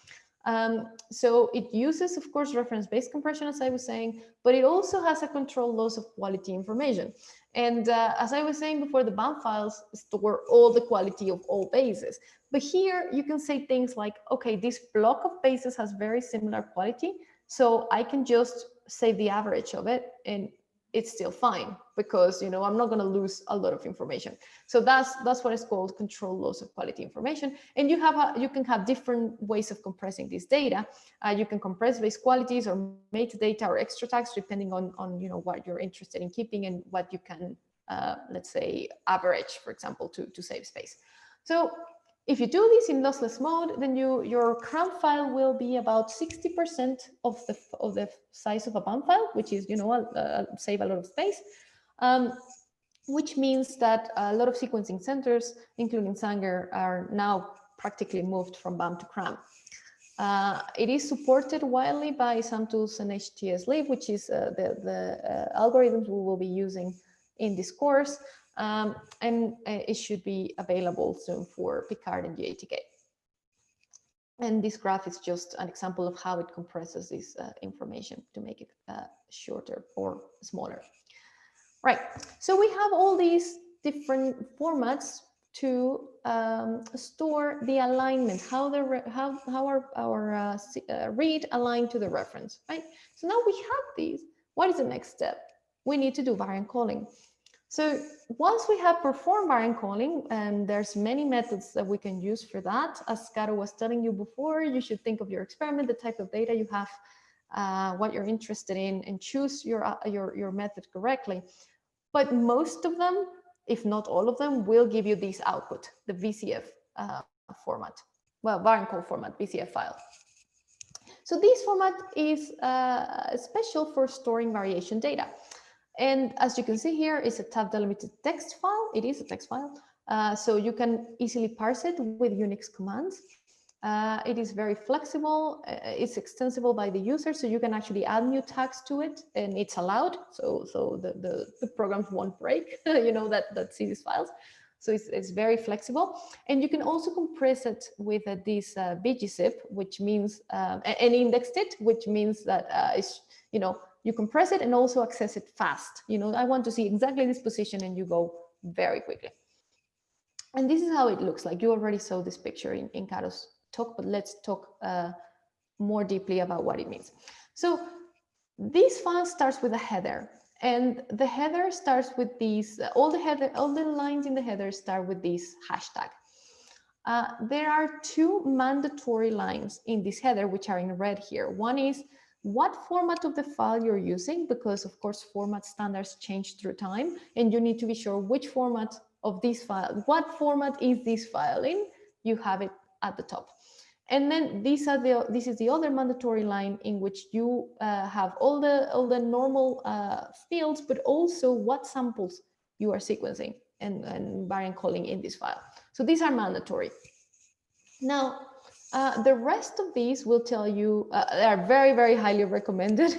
So it uses, of course, reference-based compression, as I was saying, but it also has a controlled loss of quality information. And as I was saying before, the BAM files store all the quality of all bases. But here you can say things like, okay, this block of bases has very similar quality, so I can just save the average of it, and it's still fine, because I'm not going to lose a lot of information. So that's what is called control loss of quality information. And you can have different ways of compressing this data. You can compress base qualities or metadata or extra tags, depending on what you're interested in keeping and what you can let's say average, for example, to save space. So if you do this in lossless mode, then your CRAM file will be about 60% of the size of a BAM file, which is save a lot of space, which means that a lot of sequencing centers, including Sanger, are now practically moved from BAM to CRAM. It is supported widely by some tools and HTS-lib, which is the algorithms we will be using in this course. And it should be available soon for Picard and GATK. And this graph is just an example of how it compresses this information to make it shorter or smaller. Right, so we have all these different formats to store the alignment, how our read aligned to the reference, right? So now we have these. What is the next step? We need to do variant calling. So once we have performed variant calling, and there's many methods that we can use for that. As Caro was telling you before, you should think of your experiment, the type of data you have, what you're interested in, and choose your method correctly. But most of them, if not all of them, will give you this output, the VCF format, well, variant call format, VCF file. So this format is special for storing variation data. And as you can see here, it's a tab delimited text file. It is a text file. So you can easily parse it with Unix commands. It is very flexible. It's extensible by the user, so you can actually add new tags to it, and it's allowed. So the programs won't break, that see these files. So it's very flexible, and you can also compress it with this BGZip, which means and indexed it, which means that you compress it and also access it fast. I want to see exactly this position, and you go very quickly. And this is how it looks like. You already saw this picture in Caro's talk, but let's talk more deeply about what it means. So this file starts with a header, and the header starts with these, all the lines in the header start with this hashtag. There are two mandatory lines in this header, which are in red here. One is what format of the file you're using, because of course format standards change through time, and you need to be sure which format of this file, what format is this file in, you have it at the top. And then this is the other mandatory line in which you have all the normal fields, but also what samples you are sequencing and variant calling in this file. So these are mandatory. Now, the rest of these will tell you, they are very, very highly recommended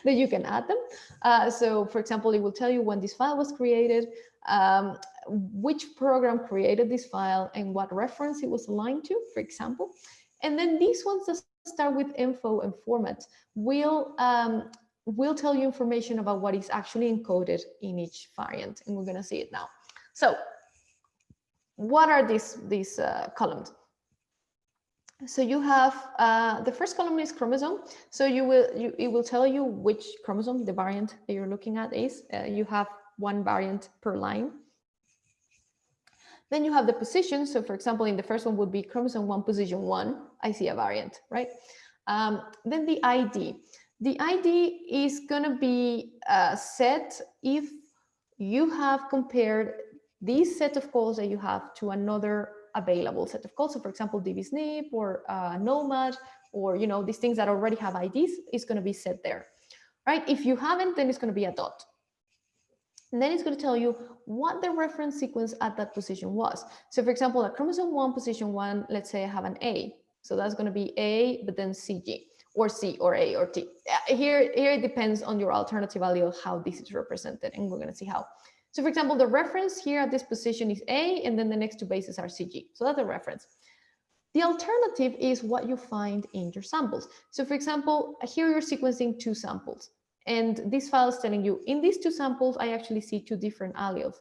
that you can add them. So for example, it will tell you when this file was created, which program created this file, and what reference it was aligned to, for example. And then these ones that start with info and format will tell you information about what is actually encoded in each variant, and we're going to see it now. So what are these columns? So you have the first column is chromosome. So it will tell you which chromosome the variant that you're looking at is. You have one variant per line. Then you have the position. So for example, in the first one would be chromosome 1, position 1. I see a variant, right? Then the ID. The ID is going to be set if you have compared this set of calls that you have to another available set of calls. So for example, dbSNP or Nomad, or these things that already have IDs is going to be set there, right? If you haven't, then it's going to be a dot. And then it's going to tell you what the reference sequence at that position was. So for example, at chromosome 1, position 1, let's say I have an A. So that's going to be A, but then CG, or C, or A, or T. Here it depends on your alternative value of how this is represented, and we're going to see how. So for example, the reference here at this position is A, and then the next two bases are CG. So that's the reference. The alternative is what you find in your samples. So for example, here you're sequencing 2 samples. And this file is telling you, in these 2 samples, I actually see 2 different alleles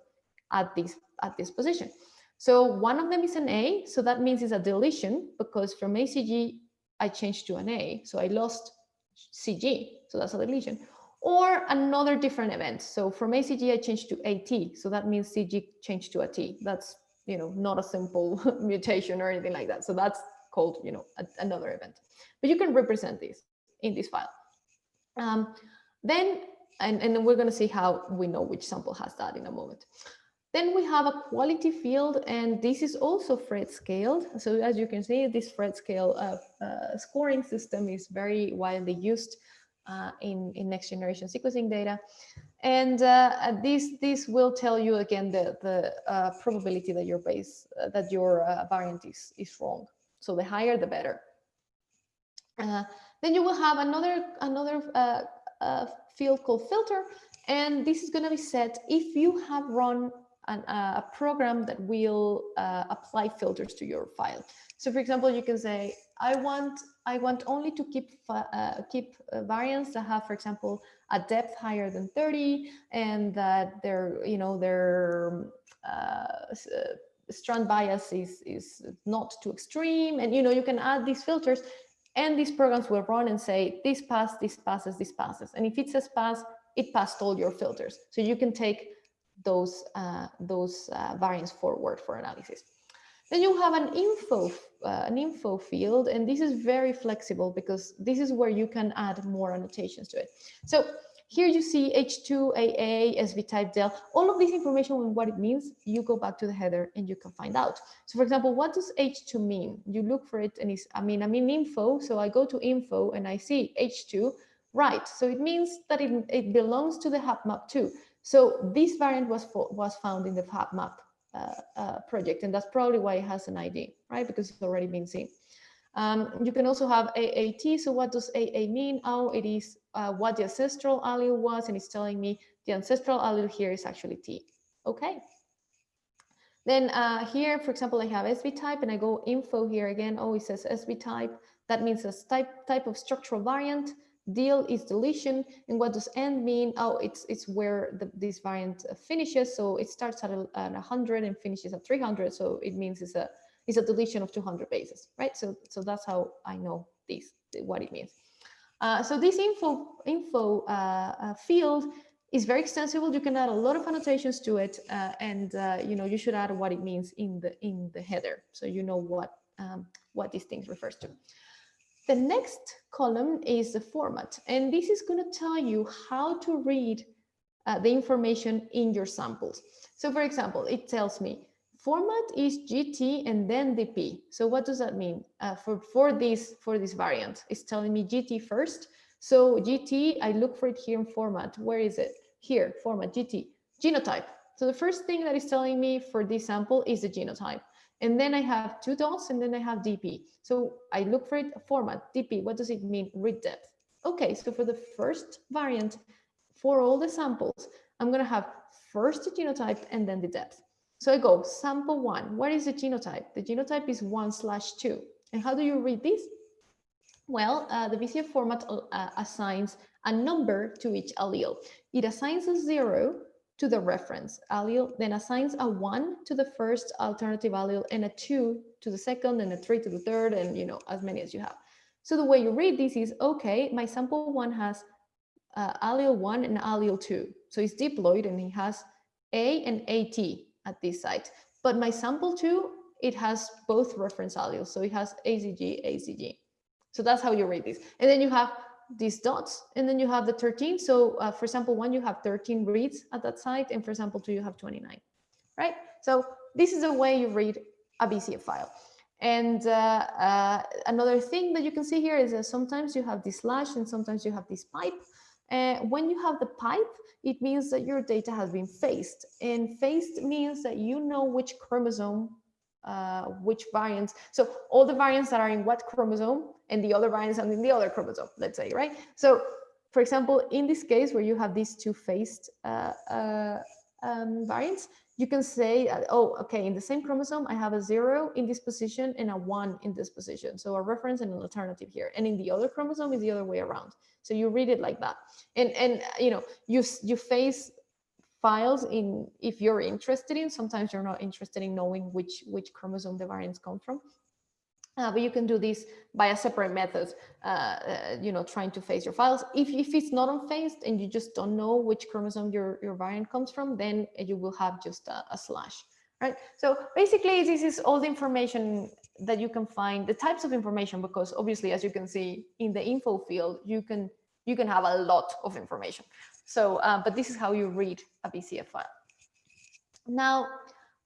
at this position. So one of them is an A, so that means it's a deletion, because from ACG, I changed to an A, so I lost CG, so that's a deletion. Or another different event. So from ACG, I changed to AT, so that means CG changed to a T. That's not a simple mutation or anything like that. So that's called another event. But you can represent this in this file. Then we're going to see how we know which sample has that in a moment. Then we have a quality field, and this is also Phred scaled. So as you can see, this Phred scale scoring system is very widely used in next generation sequencing data. And this will tell you again the probability that your variant is wrong. So the higher, the better. Then you will have another field called filter, and this is going to be set if you have run a program that will apply filters to your file. So for example, you can say, I want only to keep variants that have, for example, a depth higher than 30, and that their strand bias is not too extreme, and you can add these filters. And these programs will run and say, this passed, this passes, this passes. And if it says pass, it passed all your filters. So you can take those variants forward for analysis. Then you have an info field, and this is very flexible because this is where you can add more annotations to it. So here you see H2, AA, SV type del, all of this information and what it means, you go back to the header and you can find out. So for example, what does H2 mean? You look for it and I mean info, so I go to info and I see H2, right? So it means that it belongs to the HapMap 2. So this variant was found in the HapMap project, and that's probably why it has an ID, right? Because it's already been seen. You can also have AAT. So what does AA mean? Oh, it is what the ancestral allele was, and it's telling me the ancestral allele here is actually T. Okay. Then here, for example, I have SB type, and I go info here again. Oh, it says SB type. That means a type of structural variant. Del is deletion. And what does end mean? Oh, it's where this variant finishes. So it starts at 100 and finishes at 300. So it means it's a deletion of 200 bases, right? So that's how I know what it means. So this info field is very extensible. You can add a lot of annotations to it, and you should add what it means in the header, so you know what these things refers to. The next column is the format, and this is going to tell you how to read the information in your samples. So, for example, it tells me format is GT and then DP. So, what does that mean for this variant? It's telling me GT first. So GT, I look for it here in format. Where is it? Here, format, GT, genotype. So the first thing that is telling me for this sample is the genotype. And then I have 2 dots, and then I have DP. So I look for it, format, DP. What does it mean? Read depth. Okay, so for the first variant, for all the samples, I'm going to have first the genotype and then the depth. So I go sample 1. What is the genotype? The genotype is 1/2. And how do you read this? Well, the VCF format assigns a number to each allele. It assigns a 0 to the reference allele, then assigns a 1 to the first alternative allele, and a 2 to the second, and a 3 to the third, and as many as you have. So the way you read this is, okay, my sample 1 has allele 1 and allele 2. So it's diploid, and it has A and AT at this site. But my sample 2, it has both reference alleles. So it has AZG, AZG. So that's how you read this. And then you have these dots, and then you have the 13. So for sample 1, you have 13 reads at that site, and for sample 2, you have 29, right? So this is the way you read a VCF file. And another thing that you can see here is that sometimes you have this slash, and sometimes you have this pipe. When you have the pipe, it means that your data has been phased. And phased means that you know which chromosome, which variants. So all the variants that are in what chromosome, and the other variants are in the other chromosome, let's say, right? So, for example, in this case where you have these 2 phased variants, you can say, oh, okay, in the same chromosome, I have a 0 in this position and a 1 in this position. So a reference and an alternative here. And in the other chromosome is the other way around. So you read it like that. And you phase files in if you're interested in. Sometimes you're not interested in knowing which chromosome the variants come from. But you can do this by a separate method, trying to phase your files. If it's not unphased and you just don't know which chromosome your variant comes from, then you will have just a slash, right? So basically, this is all the information that you can find, the types of information, because obviously, as you can see in the info field, you can have a lot of information. So, but this is how you read a VCF file. Now,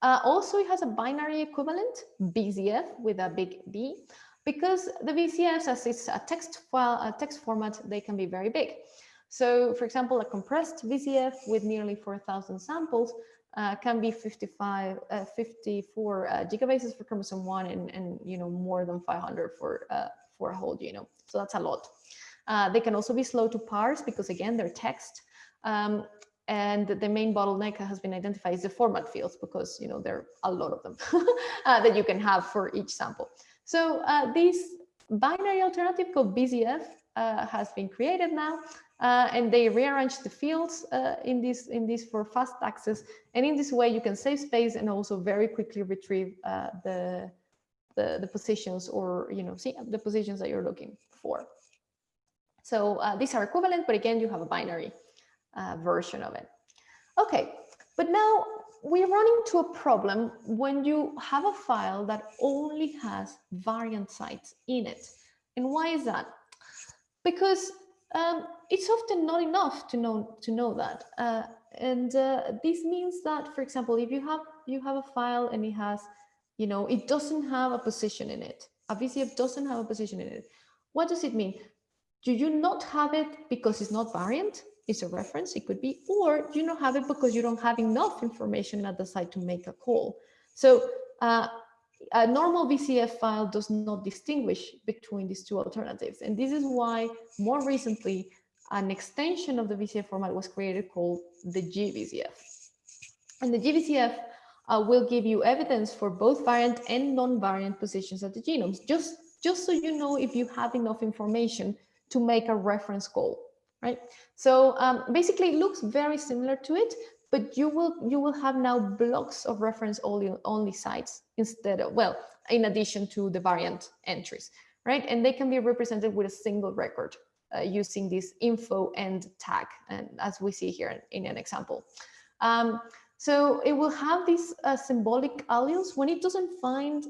also, it has a binary equivalent, BZF, with a big B, because the VCFs, as it's a text file, a text format, they can be very big. So, for example, a compressed VCF with nearly 4,000 samples can be 54 gigabases for chromosome 1, and more than 500 for a whole genome. So that's a lot. They can also be slow to parse because, again, they're text. And the main bottleneck has been identified is the format fields, because there are a lot of them that you can have for each sample. So this binary alternative called BZF has been created now, and they rearrange the fields in this for fast access. And in this way, you can save space and also very quickly retrieve the positions, or see the positions that you're looking for. So these are equivalent, but again, you have a binary version of it. Okay, but now we run into a problem when you have a file that only has variant sites in it. And why is that? Because it's often not enough to know that. This means that, for example, if you have a file and it has, it doesn't have a position in it. A VCF doesn't have a position in it. What does it mean? Do you not have it because it's not variant? It's a reference, it could be, or you don't have it because you don't have enough information at the site to make a call. So a normal VCF file does not distinguish between these two alternatives. And this is why more recently, an extension of the VCF format was created called the GVCF. And the GVCF will give you evidence for both variant and non-variant positions of the genomes, just so you know if you have enough information to make a reference call, right? So basically it looks very similar to it, but you will have now blocks of reference only sites instead of, well, in addition to the variant entries, right? And they can be represented with a single record using this info and tag, and as we see here in an example. So it will have these symbolic alleles. When it doesn't find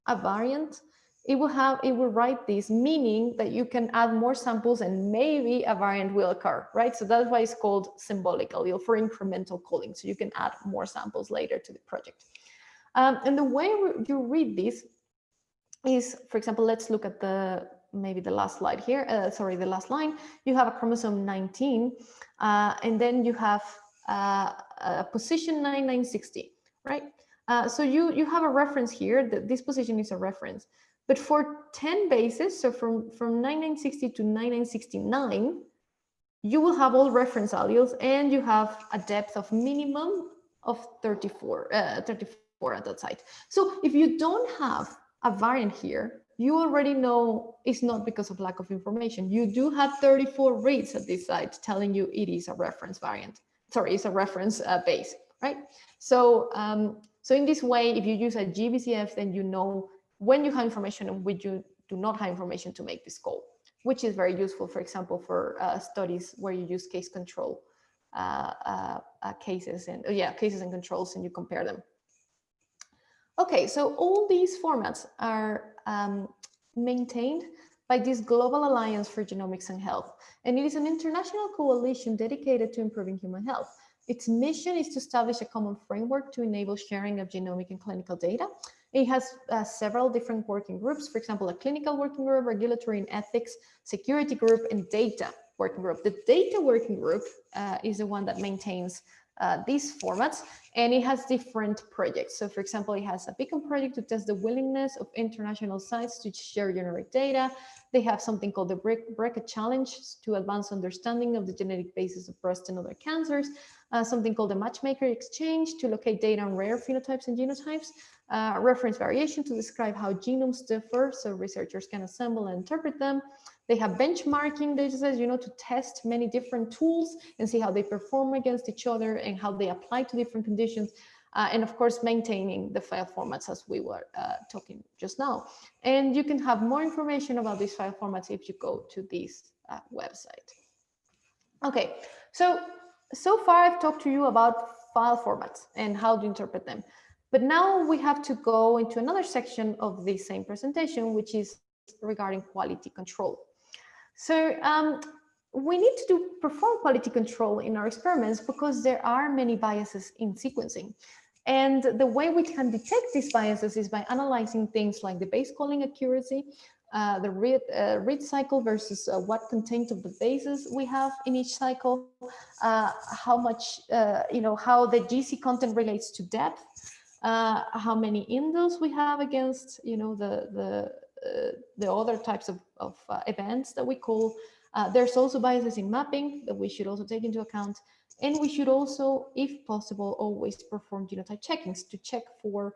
a variant, it will write this, meaning that you can add more samples and maybe a variant will occur, right? So that's why it's called symbolic allele, for incremental calling. So you can add more samples later to the project. And the way you read this is, for example, let's look at maybe the last slide here. Sorry, the last line. You have a chromosome 19, and then you have a position 9960, right? So you have a reference here that this position is a reference. But for 10 bases, so from 9960 to 9969, you will have all reference alleles, and you have a depth of minimum of 34 at that site. So if you don't have a variant here, you already know it's not because of lack of information. You do have 34 reads at this site telling you it is a reference variant. Sorry, it's a reference base, right? So, so in this way, if you use a GVCF, then you know when you have information and when you do not have information to make this call, which is very useful, for example, for studies where you use case control cases and controls, and you compare them. Okay, so all these formats are maintained by this Global Alliance for Genomics and Health, and it is an international coalition dedicated to improving human health. Its mission is to establish a common framework to enable sharing of genomic and clinical data. It has several different working groups, for example, a clinical working group, regulatory and ethics, security group, and data working group. The data working group is the one that maintains these formats, and it has different projects. So for example, it has a beacon project to test the willingness of international sites to share generic data. They have something called the BRCA challenge to advance understanding of the genetic basis of breast and other cancers, something called the matchmaker exchange to locate data on rare phenotypes and genotypes, reference variation to describe how genomes differ so researchers can assemble and interpret them. They have benchmarking data sets, to test many different tools and see how they perform against each other and how they apply to different conditions. And of course, maintaining the file formats as we were talking just now. And you can have more information about these file formats if you go to this website. Okay, so far I've talked to you about file formats and how to interpret them. But now we have to go into another section of the same presentation, which is regarding quality control. So we need to perform quality control in our experiments because there are many biases in sequencing. And the way we can detect these biases is by analyzing things like the base calling accuracy, the read cycle versus what content of the bases we have in each cycle, how much, how the GC content relates to depth, how many indels we have against, the other types of events that we call. There's also biases in mapping that we should also take into account. And we should also, if possible, always perform genotype checkings to check for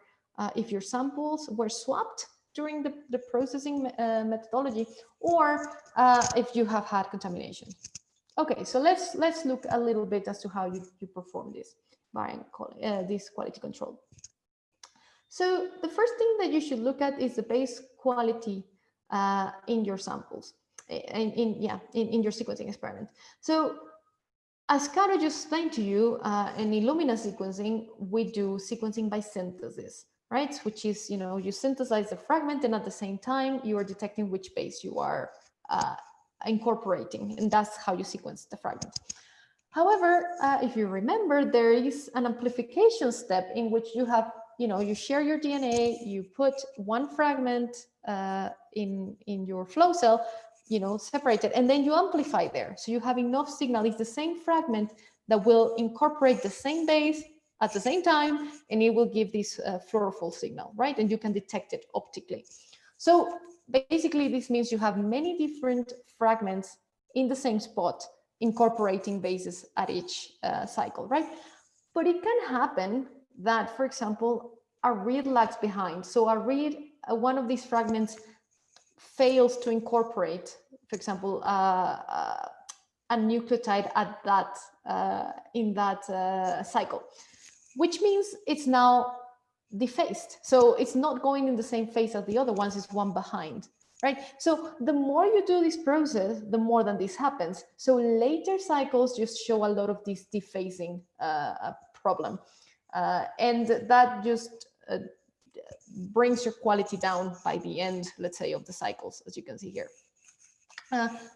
if your samples were swapped during the processing methodology, or if you have had contamination. Okay, so let's look a little bit as to how you perform this this quality control. So the first thing that you should look at is the base quality in your samples, in your sequencing experiment. So as Caro just explained to you, in Illumina sequencing, we do sequencing by synthesis, right? Which is, you synthesize the fragment, and at the same time, you are detecting which base you are incorporating, and that's how you sequence the fragment. However, if you remember, there is an amplification step in which you have, you share your DNA, you put one fragment in your flow cell, separated, and then you amplify there. So you have enough signal. It's the same fragment that will incorporate the same base at the same time, and it will give this fluorophore signal, right? And you can detect it optically. So basically, this means you have many different fragments in the same spot, incorporating bases at each cycle, right? But it can happen that, for example, a read lags behind. So a read, one of these fragments fails to incorporate, for example, a nucleotide at that in that cycle, which means it's now defaced. So it's not going in the same phase as the other ones, it's one behind, right? So the more you do this process, the more that this happens. So later cycles just show a lot of this defacing problem. And that just brings your quality down by the end, let's say, of the cycles, as you can see here.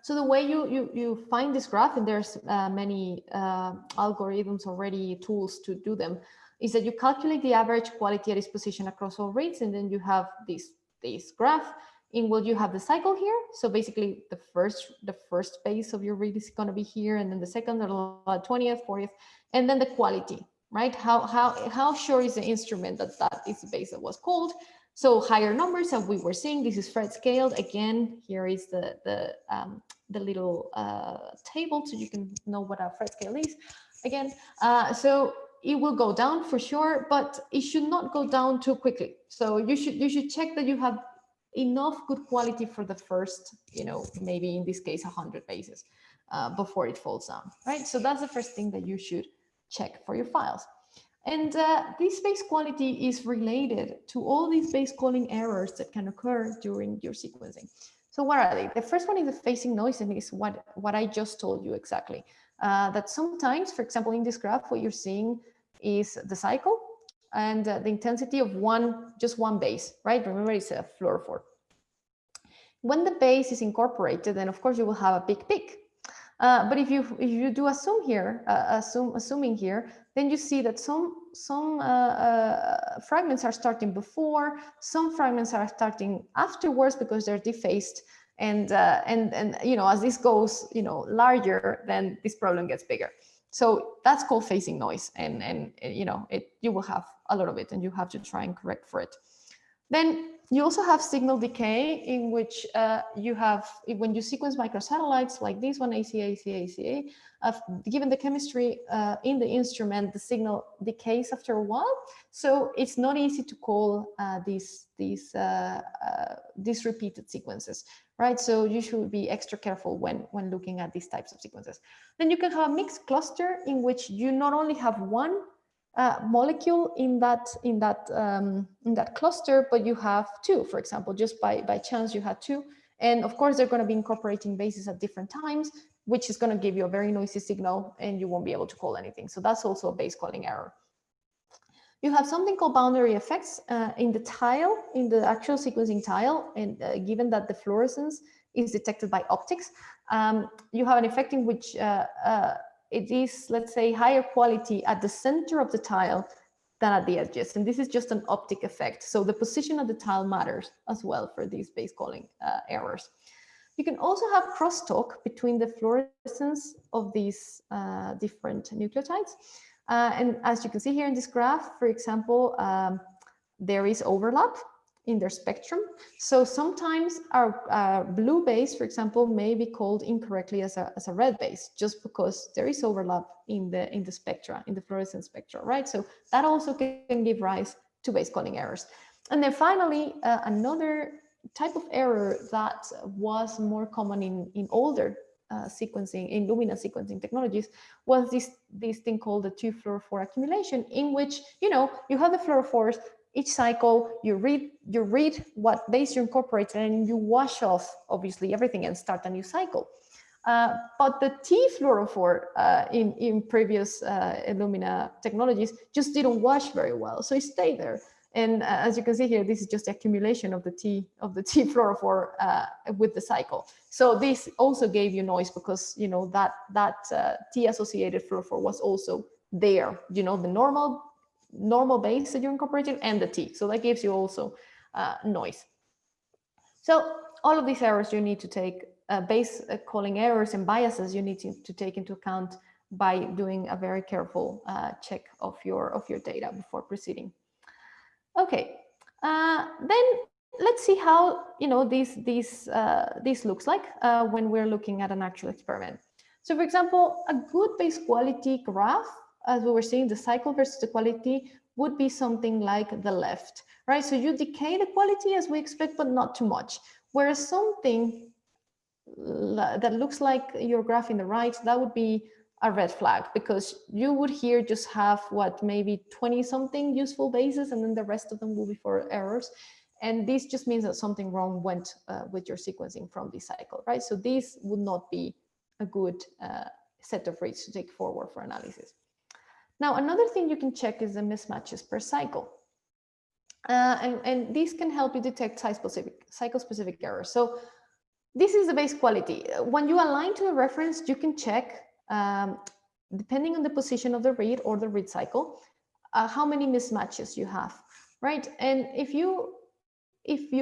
So the way you find this graph, and there's many algorithms already, tools to do them, is that you calculate the average quality at its position across all reads, and then you have this graph in what you have the cycle here. So basically the first base of your read is going to be here, and then the second, the 20th, 40th, and then the quality, right? How sure is the instrument that that is the base that was called? So higher numbers, as we were seeing, this is Fred scaled. Again, here is the little table, so you can know what a Fred scale is. Again, so it will go down for sure, but it should not go down too quickly. So you should check that you have enough good quality for the first, maybe in this case 100 bases before it falls down, right? So that's the first thing that you should check for your files. And this base quality is related to all these base calling errors that can occur during your sequencing. So what are they? The first one is the phasing noise, and is what I just told you exactly. That sometimes, for example, in this graph, what you're seeing is the cycle and the intensity of just one base, right? Remember, it's a fluorophore. When the base is incorporated, then of course you will have a big peak. But if you do assume here, assuming here, then you see that some fragments are starting before, some fragments are starting afterwards because they're defaced, and as this goes larger, then this problem gets bigger. So that's called phasing noise, and you will have a lot of it, and you have to try and correct for it. Then you also have signal decay, in which you have, when you sequence microsatellites like this one, ACA, given the chemistry in the instrument, the signal decays after a while. So it's not easy to call these repeated sequences, right? So you should be extra careful when looking at these types of sequences. Then you can have a mixed cluster in which you not only have one molecule in that cluster, but you have two. For example, just by chance you had two, and of course they're going to be incorporating bases at different times, which is going to give you a very noisy signal, and you won't be able to call anything. So that's also a base calling error. You have something called boundary effects in the tile, in the actual sequencing tile, and given that the fluorescence is detected by optics, you have an effect in which it is, let's say, higher quality at the center of the tile than at the edges. And this is just an optic effect. So the position of the tile matters as well for these base calling errors. You can also have crosstalk between the fluorescence of these different nucleotides. And as you can see here in this graph, for example, there is overlap in their spectrum. So sometimes our blue base, for example, may be called incorrectly as a red base, just because there is overlap in the spectra, in the fluorescence spectra, right? So that also can give rise to base calling errors. And then finally, another type of error that was more common in older sequencing, in Illumina sequencing technologies, was this thing called the 2-fluorophore accumulation, in which you have the fluorophores. Each cycle, you read what base you incorporated, and you wash off, obviously, everything and start a new cycle. But the T-fluorophore in previous Illumina technologies just didn't wash very well, so it stayed there. And as you can see here, this is just the accumulation of the T-fluorophore with the cycle. So this also gave you noise because that T-associated fluorophore was also there. The normal base that you incorporated and the T. So that gives you also noise. So all of these errors you need to take, base calling errors and biases, you need to take into account by doing a very careful check of your data before proceeding. Okay, then let's see how this looks like when we're looking at an actual experiment. So for example, a good base quality graph, as we were seeing, the cycle versus the quality, would be something like the left, right? So you decay the quality as we expect, but not too much. Whereas something that looks like your graph in the right, that would be a red flag, because you would here just have what, maybe 20 something useful bases, and then the rest of them will be for errors. And this just means that something wrong went with your sequencing from this cycle, right? So this would not be a good set of reads to take forward for analysis. Now, another thing you can check is the mismatches per cycle. And these can help you detect cycle-specific errors. So this is the base quality. When you align to a reference, you can check, depending on the position of the read or the read cycle, how many mismatches you have, right? And if you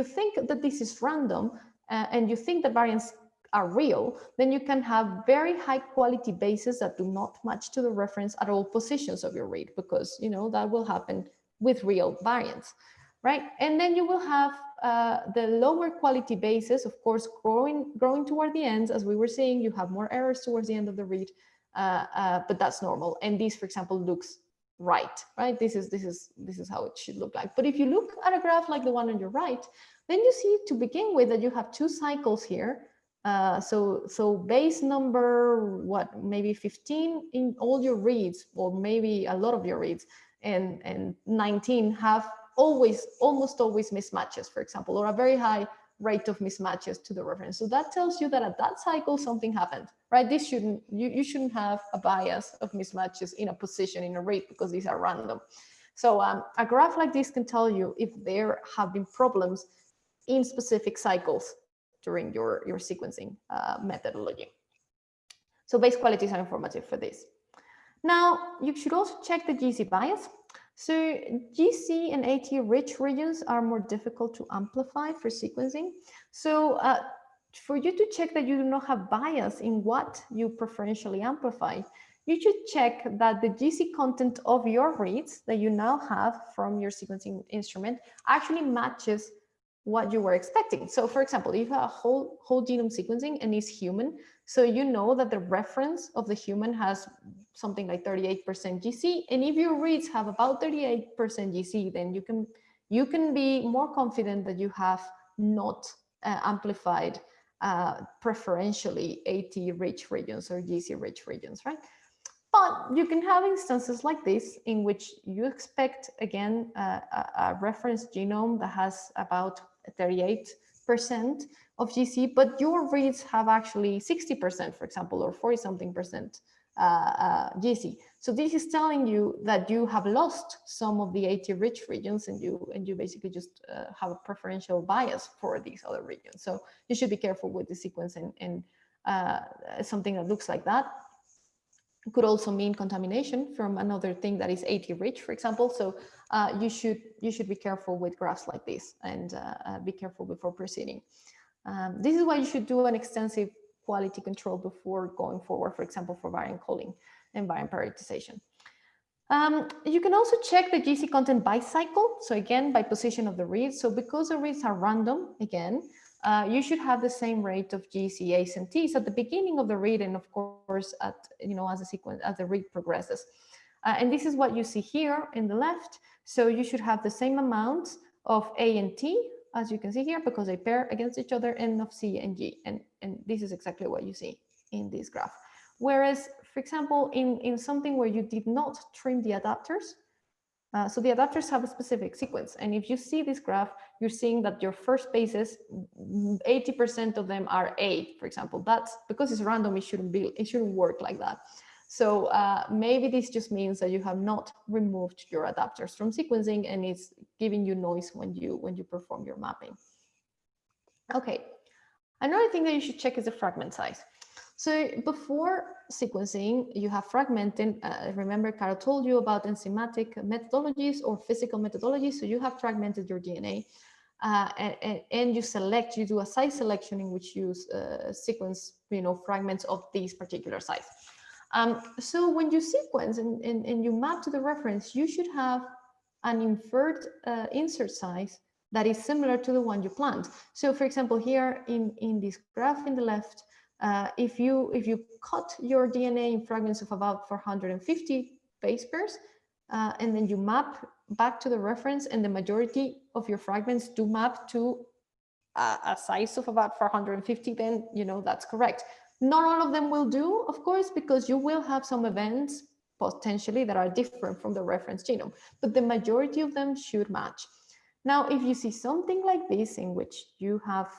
think that this is random and you think the variants are real, then you can have very high quality bases that do not match to the reference at all positions of your read, because that will happen with real variants, right? And then you will have the lower quality bases, of course, growing toward the ends. As we were saying, you have more errors towards the end of the read, but that's normal. And this, for example, looks right? This is how it should look like. But if you look at a graph like the one on your right, then you see to begin with that you have two cycles here. So base number, maybe 15 in all your reads, or maybe a lot of your reads, and 19 have almost always mismatches, for example, or a very high rate of mismatches to the reference. So that tells you that at that cycle something happened, right? You shouldn't have a bias of mismatches in a position in a read, because these are random. So a graph like this can tell you if there have been problems in specific cycles during your sequencing methodology. So base qualities are informative for this. Now, you should also check the GC bias. So GC and AT rich regions are more difficult to amplify for sequencing. So for you to check that you do not have bias in what you preferentially amplify, you should check that the GC content of your reads that you now have from your sequencing instrument actually matches what you were expecting. So for example, if you have a whole genome sequencing and is human, so you know that the reference of the human has something like 38% GC, and if your reads have about 38% GC, then you can be more confident that you have not amplified preferentially AT rich regions or GC rich regions, right? But you can have instances like this in which you expect, again, a reference genome that has about 38% of GC, but your reads have actually 60%, for example, or 40-something% GC. So this is telling you that you have lost some of the AT rich regions, and you basically just have a preferential bias for these other regions. So you should be careful with the sequence, and something that looks like that. It could also mean contamination from another thing that is AT rich, for example. So you should be careful with graphs like this, and be careful before proceeding. This is why you should do an extensive quality control before going forward, for example, for variant calling and variant prioritization. You can also check the GC content by cycle. So again, by position of the reads. So because the reads are random, again, you should have the same rate of GC, A's, and T's at the beginning of the read, and of course, as the read progresses. And this is what you see here in the left. So you should have the same amount of A and T, as you can see here, because they pair against each other, and of C and G. And this is exactly what you see in this graph. Whereas, for example, in something where you did not trim the adapters, so the adapters have a specific sequence. And if you see this graph, you're seeing that your first bases, 80% of them are A, for example. That's because it's random, it shouldn't work like that. So maybe this just means that you have not removed your adapters from sequencing, and it's giving you noise when you perform your mapping. Okay, another thing that you should check is the fragment size. So before sequencing, you have fragmented. Remember, Carol told you about enzymatic methodologies or physical methodologies. So you have fragmented your DNA, and you do a size selection in which you sequence, fragments of these particular size. So when you sequence and you map to the reference, you should have an inferred insert size that is similar to the one you planned. So for example, here in this graph in the left, if you cut your DNA in fragments of about 450 base pairs, and then you map back to the reference, and the majority of your fragments do map to a size of about 450, then that's correct. Not all of them will do, of course, because you will have some events potentially that are different from the reference genome, but the majority of them should match. Now, if you see something like this, in which you have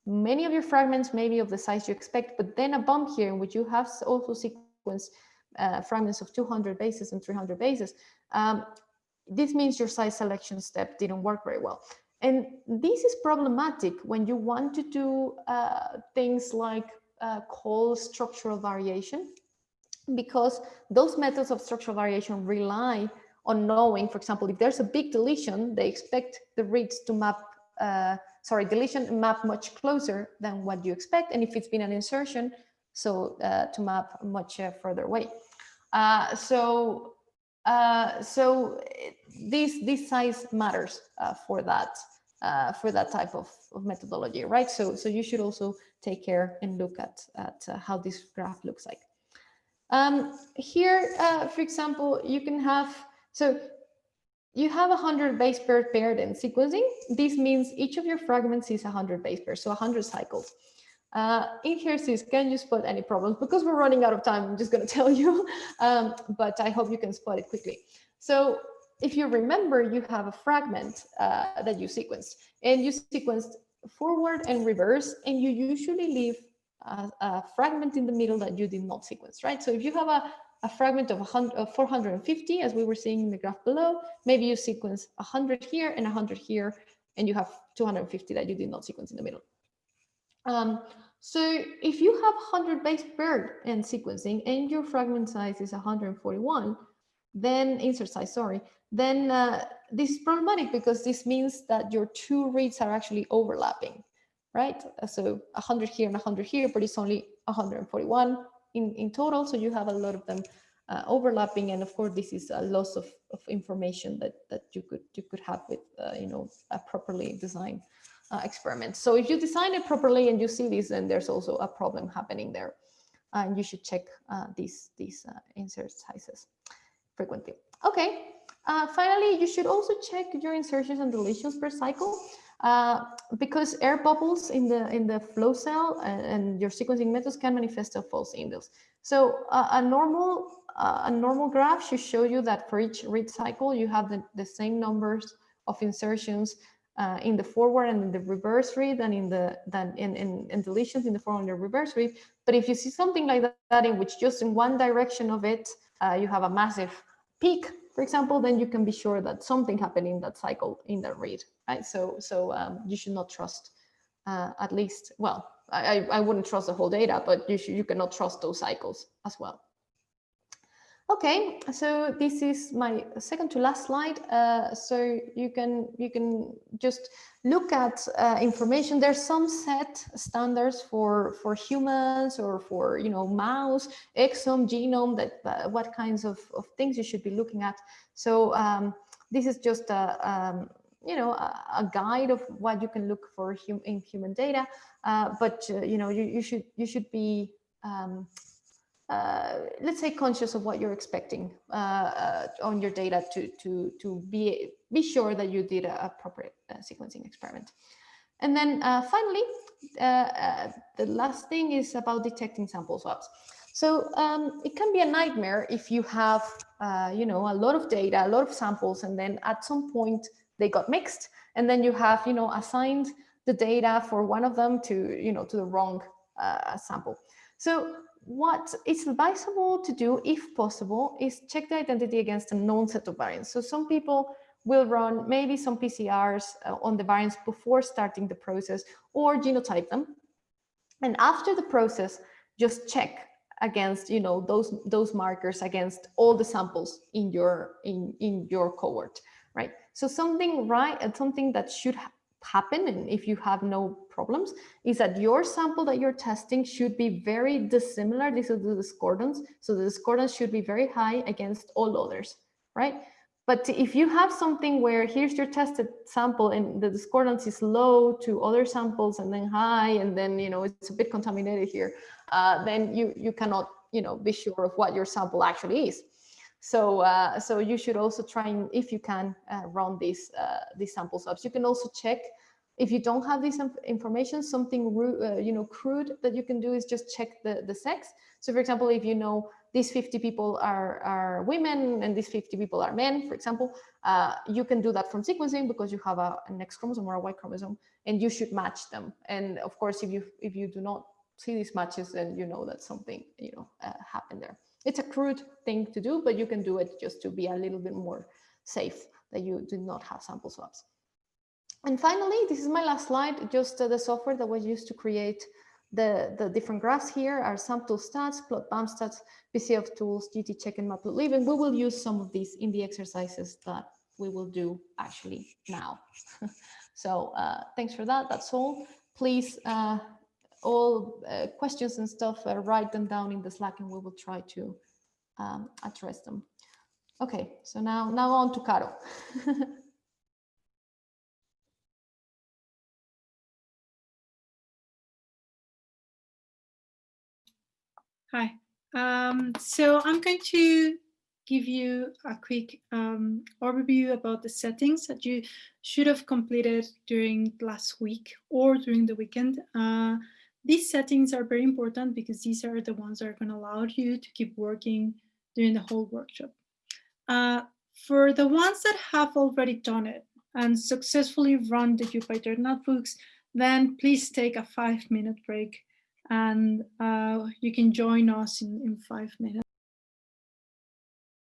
many of your fragments maybe of the size you expect, but then a bump here in which you have also sequenced fragments of 200 bases and 300 bases, this means your size selection step didn't work very well. And this is problematic when you want to do things like call structural variation, because those methods of structural variation rely on knowing, for example, if there's a big deletion, they expect the reads to map, deletion map much closer than what you expect. And if it's been an insertion, so to map much further away. So this size matters for that type of methodology, right? So you should also take care and look at how this graph looks like. Here, for example, you can have, so you have 100 base pair paired in sequencing. This means each of your fragments is 100 base pairs, so 100 cycles. In here says, can you spot any problems? Because we're running out of time, I'm just going to tell you, but I hope you can spot it quickly. So if you remember, you have a fragment that you sequenced, and you sequenced forward and reverse, and you usually leave a fragment in the middle that you did not sequence, right? So if you have a fragment of 450, as we were seeing in the graph below, maybe you sequence 100 here and 100 here, and you have 250 that you did not sequence in the middle. So if you have 100 base paired in sequencing and your fragment size is 141, then insert size, sorry, then this is problematic, because this means that your two reads are actually overlapping, right? So 100 here and 100 here, but it's only 141 in total. So you have a lot of them overlapping, and of course this is a loss of information that you could have with a properly designed experiment. So if you design it properly and you see this, then there's also a problem happening there, and you should check these insert sizes frequently. Okay. Finally, you should also check your insertions and deletions per cycle, because air bubbles in the flow cell and your sequencing methods can manifest as false indels. So a normal graph should show you that for each read cycle, you have the same numbers of insertions in the forward and in the reverse read, and in deletions in the forward and the reverse read. But if you see something like that, in which just in one direction of it, you have a massive peak, for example, then you can be sure that something happened in that cycle in that read, right? So you should not trust at least, well, I wouldn't trust the whole data, but you cannot trust those cycles as well. Okay, so this is my second to last slide. So you can just look at information. There's some set standards for humans or for mouse, exome, genome, that what kinds of things you should be looking at. So this is just a guide of what you can look for in human data. But you should be let's say conscious of what you're expecting on your data to be sure that you did a proper sequencing experiment. And then finally, the last thing is about detecting sample swaps. So it can be a nightmare if you have a lot of data, a lot of samples, and then at some point they got mixed, and then you have assigned the data for one of them to the wrong sample. So what is advisable to do, if possible, is check the identity against a known set of variants. So some people will run maybe some PCRs on the variants before starting the process, or genotype them. And after the process, just check against those markers against all the samples in your cohort, right? So something that should happen, and if you have no problems, is that your sample that you're testing should be very dissimilar. This is the discordance. So the discordance should be very high against all others, right? But if you have something where here's your tested sample and the discordance is low to other samples and then high, and then, you know, it's a bit contaminated here, then you cannot, you know, be sure of what your sample actually is. So, so you should also try and, if you can, run these sample swabs. You can also check if you don't have this information. Something you know, crude that you can do is just check the sex. So, for example, if you know these 50 people are women and these 50 people are men, for example, you can do that from sequencing because you have an X chromosome or a Y chromosome, and you should match them. And of course, if you do not see these matches, then you know that something, you know, happened there. It's a crude thing to do, but you can do it just to be a little bit more safe that you do not have sample swabs. And finally, this is my last slide, just the software that was used to create the different graphs here are SAMTools, Plot BAM stats, BCF tools, GTcheck, and Matplotlib. And we will use some of these in the exercises that we will do actually now. So thanks for that. That's all. Please, all questions and stuff, write them down in the Slack and we will try to address them. Okay, so now on to Caro. Hi. So I'm going to give you a quick overview about the settings that you should have completed during last week or during the weekend. These settings are very important because these are the ones that are going to allow you to keep working during the whole workshop. For the ones that have already done it and successfully run the Jupyter notebooks, then please take a 5-minute break and you can join us in 5 minutes.